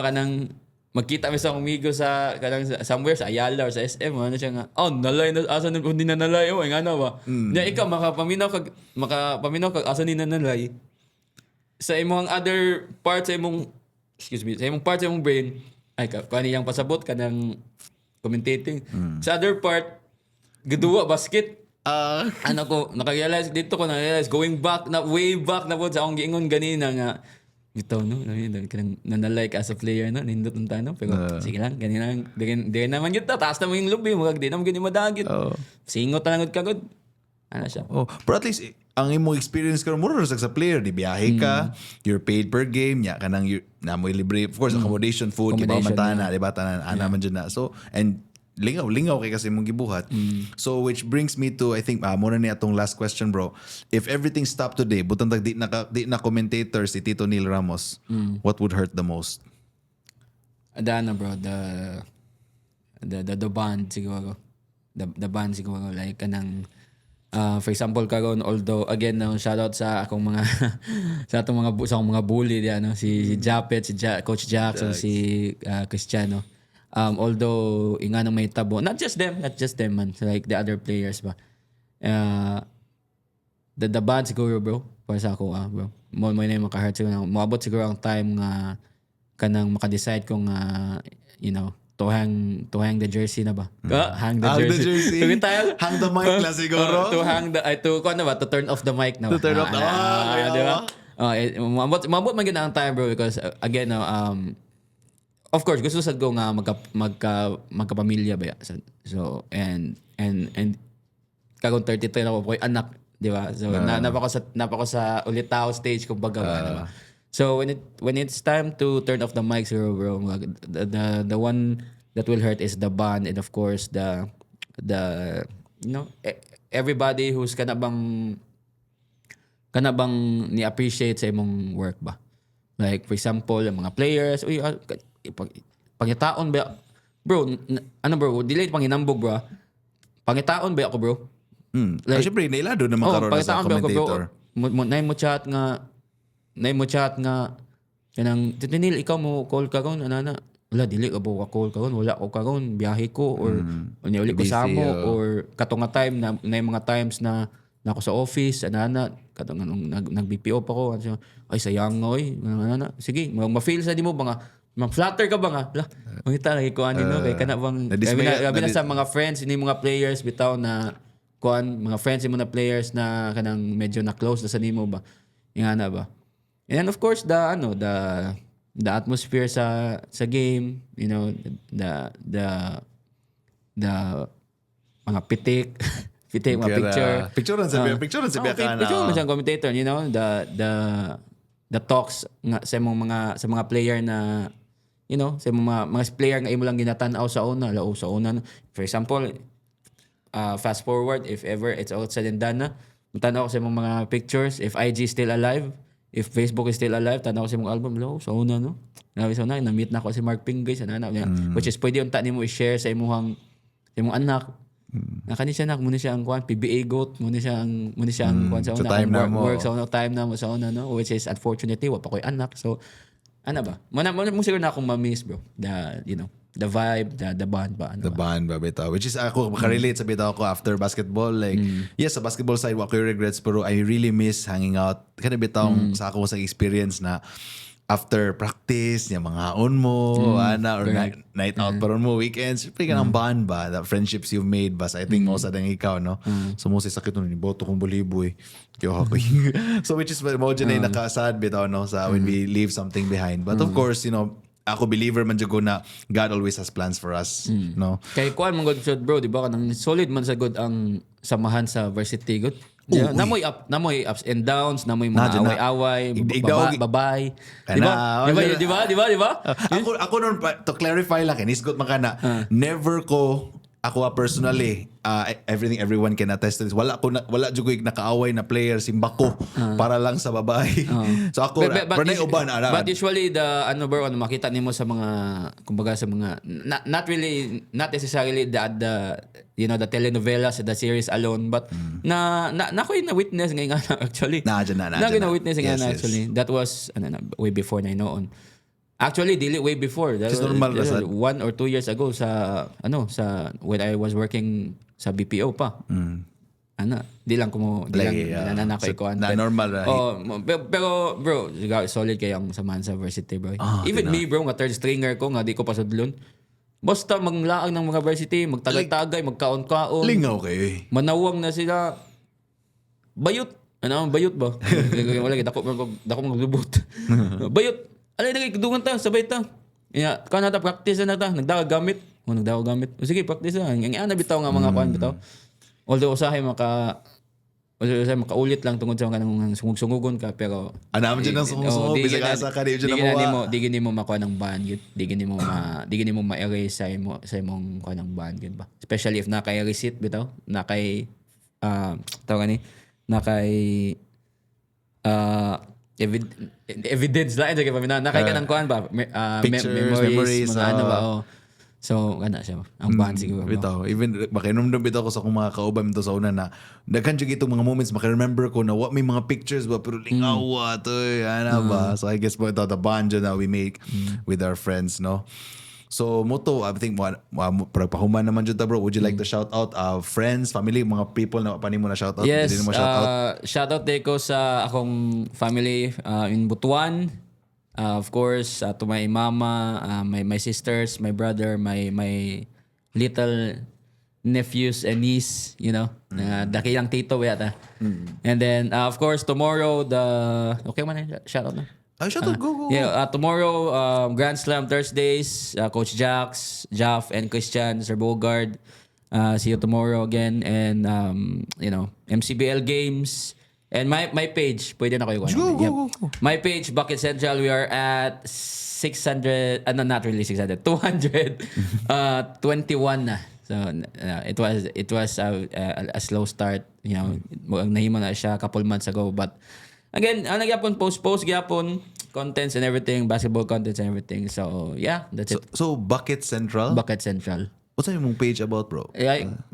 ka nang magkita mi sa amigo sa kanang somewhere sa Ayala or sa SM, ano siya nga, nalay na asa na hindi na nalay, nga ano ba. Nya ikaw makapaminaw kag asa ni nanalay. Sa imong other parts sa imong parts sa imong brain, ay kaniyang pasabot kanang commentating. Sa other part, gaduwa basket. Ano ko, nakarealize dito ko na-realize, way back na po sa akong giingon ganina nga, ito, no? Kanang nanalay ka as a player, no? Nindot ang tanong. Pero, sige lang, ganina lang. Di naman yun, taas naman yung lubi. Di naman ganyan madagit. Singot na lang kagod. Ano siya?
But at least, ang imong experience ka mura sa player, di biyahe ka, you're paid per game, nya kanang na mo libre, of course, accommodation, food, kibamantana, di ba? Tanan, naman dyan na. So, and lingaw kay kasi mong gibuhat. So which brings me to I think muna ni atong last question, bro. If everything stopped today, butang di na commentator si Tito Neil Ramos, what would hurt the most?
Bro, the band siguro. The band siguro like kanang for example karon, although again shout out sa akong mga sa atong mga bully diyan, no? Si Japet, Coach Jackson, si Cristiano. Although inga nang may tabo, not just them man, so like the other players ba. The band siguro, bro, para sa ako bro. Mo na yung maka-hurt siguro. Moabot siguro ang time nga kanang maka-decide kung to hang the jersey na ba? Hang the jersey.
Hang the mic la siguro.
To turn off the mic na ba?
To turn off the mic.
Di ba? Mabot man gina ang time, bro, because again of course gusto sad ko nga magkapamilya ba. So and kagong 33 na ko anak, di ba? So napako sa ulitaw stage kumbaga ba, di ba? So when it's time to turn off the mic, bro, the one that will hurt is the band, and of course the everybody who's kana bang ni appreciate sa imong work ba. Like for example, yung mga players, pangitaon ba bro, bro, delay panginambog, bro. Pangitaon ba ako, bro?
Like, syempre nailado naman karon sa commentator.
Nay mo chat nga kanang titinil ikaw mo call ka gon anana. Wala dili ka ba call ka gon, wala ko ka gon, biyahe ko or uli ko sa mo or katong nga time na yung mga times na ako sa office anana katong nag-BPO pa ko. Ay sayang oy, anana. Sige, ma-feel sa di mo ba nga ma-flatter ka ba nga? Mangita lagi ko no kay kana bang gabi na sa mga friends ni mga players bitaw na mga friends mo na players na kanang medyo na close na sa nimo ba. Ingana ba? And of course the atmosphere sa game, the mga pitik mga picture sa commentator, the talks nga sa mga player na sa mga player nga imo lang ginatan-aw sa una. For example, fast forward, if ever it's all said and done na, tanaw ko sa mga pictures, if IG is still alive, if Facebook is still alive, tanaw ko sa mga album, sa una, no? Na-meet na ako si Mark Pinggay sa nana, which is pwede yung nimo i-share sa imong anak. Nakani siya muna siya ang PBA GOAT, muna siya ang sa una,
time na mo.
Work sa una, time na mo sa una, no? Which is unfortunately, wala pa ko'y anak. So, ano ba? Mo siguro na akong ma-miss, bro. The vibe, the band ba?
The band ba, bitaw. Which is ako, makarelate sa bitaw ko after basketball. Like, yes, sa basketball side, wala ko yung regrets, pero I really miss hanging out. Kaya bitaw sa ako sa experience na after practice, yung mga haon mo, or night out pa ron mo, weekends, syempre ka ng band ba, the friendships you've made ba, I think most of them ikaw, no? So most sakit nun, boto kong buliboy. So which is, mo dyan ay nakasad bitaw, no? Sa when we leave something behind. But of course, ako believer man dyan ko na God always has plans for us, no?
Kay kuan mong good bro, di ba? Kanang solid man sa good ang samahan sa varsity good. Yeah, namoy ups and downs, namoy mga
Nadyan na.
away-away,
Igdaog-
babay.
Kana,
Di ba?
Ako nun, to clarify lang, nisgot makana, never ko, ako personally, everyone can attest to this. Wala jud ko nakaaway na player simbako para lang sa babae. So ako, pero uban.
But usually bro, makita nimo sa mga, kumbaga sa mga, not necessarily the the telenovelas, the series alone, but na ko'y na-witness ngayon actually.
Na
witness ngayon actually. That was way before na noon. Actually, dili way before. That was,
normal na sa
1 or 2 years ago sa when I was working sa BPO pa. Di lang nananakay ko.
Na normal na.
Pero bro, solid kayang samahan sa varsity, bro. Even me, bro, nga third stringer ko, nga di ko pasudlon. Basta maglaang ng mga varsity, magtagay-tagay, magkaon-kaon.
Lingaw kayo eh.
Manawang na sila. Bayot. Bayot ba? Wala, dako maglubot. Bayot. Alay, nagkikidungan ta, sabay ta. Kaya nata, practice na ta. Nagdawag gamit. O sige, practice na. Ang bitaw nga mga kuhan bitaw. Although usahay makaulit lang tungod sa mga kanang sungug-sungugon ka, pero
Naman dyan ang sungusungog, bisag asa ka, di dyan na
di gini mo makuha ng ban yun. Di gini mo ma-erase sa imong kuha ng ban yun ba. Especially if nakay receipt bitaw, nakay evidence lang sa kaya nakay ka ng kuan ba,
pictures, memories,
mga ba. So kana siya ang ban siguro.
Bitaw, even makinumdum bitaw ko sa akong mga kauban to sa una na daghan jud itong mga moments maka-remember ko na what may mga pictures ba pero lingaw to ba. So I guess po ito the bond na we make with our friends, no. So moto, I think pahuman naman jud ta, bro. Would you like to shout out friends, family, mga people na panimo na shout out?
Yes,
Hindi mo shout out.
shout out ko sa akong family in Butuan. Of course, to my mama, my sisters, my brother, my little nephews and niece, dakilang tito yata. And then of course tomorrow okay man shout out na.
Shout out, go.
Yeah, tomorrow Grand Slam Thursdays, Coach Jax, Jaff and Christian Sir Bogard. See you tomorrow again, and MCBL games. And my page, pwede na kayo.
Go.
My page, Bucket Central, we are at 600, not really 600, 221 na. So it was a slow start. Nahimo na siya couple months ago. But again, nagyapon post gyapon contents and everything, basketball contents and everything. So yeah, that's it.
So Bucket Central?
Bucket Central.
What's yung page about, bro?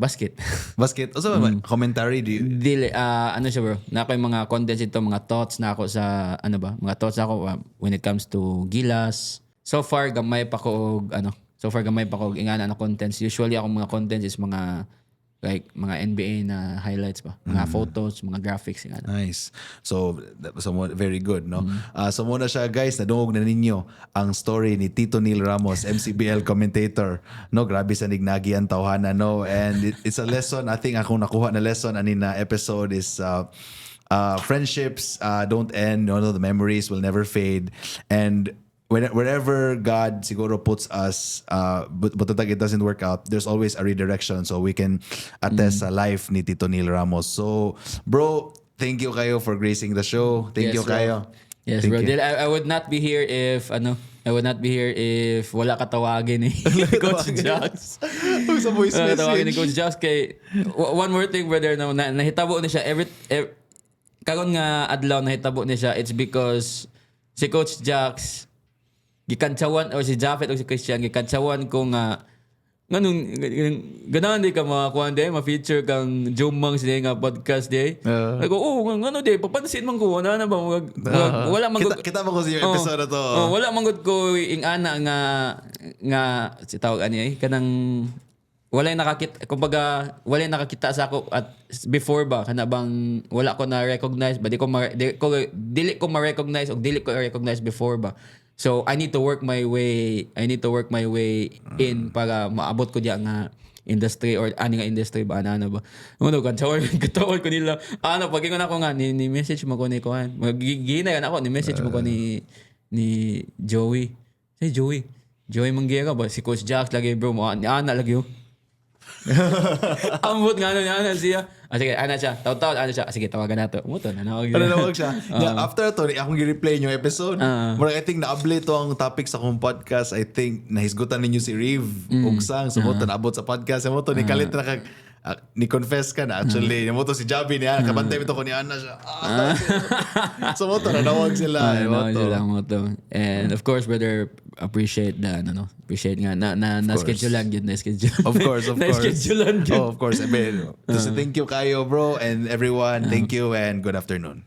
Basket.
Basket? Also, commentary?
Dili, siya, bro? Na ako yung mga contents ito, mga thoughts na ako sa, mga thoughts na ako when it comes to Gilas. So far, gamay pa ko ingana na contents. Usually, ako mga contents is mga NBA na highlights pa. Mga photos, mga graphics.
Nice. So very good, no? So muna siya, guys, nadungog na ninyo ang story ni Tito Neil Ramos, MCBL commentator. No, grabe sa nignagi ang tawhana, no? And it's a lesson. I think akong nakuha na lesson ani na episode is friendships don't end. The memories will never fade. And wherever God siguro puts us, but it doesn't work out, there's always a redirection. So we can attest sa life ni Tito Neil Ramos. So, bro, thank you kayo for gracing the show. Thank you kayo.
Yes,
Thank
bro.
you.
I would not be here if wala ka tawagin ni Coach Jax.
Sa voice
Tawagin ni
message.
Coach Jax kay one more thing, brother, na nahitabo ni siya karon nga adlaw nahitabo ni siya. It's because si Coach Jax gikantsawan, o si Japheth o si Christian gikantsawan ko nga ganahan di ka makakuha di ma-feature kang Jomang sila nga podcast di. Ako, papansin man ko na ba wala man
Kita mo ko sa yung episode na to.
Wala man gud ko ingana nga si tawag ani kanang wala nakakita sa ako at before ba kana bang wala ko na recognize ba dili ko ma-recognize o dili ko recognize before ba. So I need to work my way in para maabot ko diya nga industry or ani nga industry ba ana ba. Katawon ko nila. Pag-ingon ako nga ni message mo ko ni kuan. Magiginayan ako ni message mo ko ni Joey. Si Joey Manguera ba si Coach Jax lagi, bro. Ana lagi yo. Ambot nga ano siya. Sige, ana siya. Taw-taw, ana siya. Sige, tawagan nato. Muto, nanawag
Ano nawag siya? Yeah, after to, akong gi-replay yung episode. Murag, I think na-update to ang topic sa akong podcast. I think nahisgutan ninyo si Reeve Ugsang. So mo to naabot sa podcast. Mo to ni kalit na kag ni confess ka na actually. Mo to si Javi niya. Kabantay mo to ko ni Ana siya. So mo to nanawag sila.
Mo to. And of course, brother, appreciate appreciate nga na schedule lang yun, na schedule.
Of course.
schedule lang yun.
Oh, of course. I mean, thank you kayo, bro, and everyone. Thank you and good afternoon.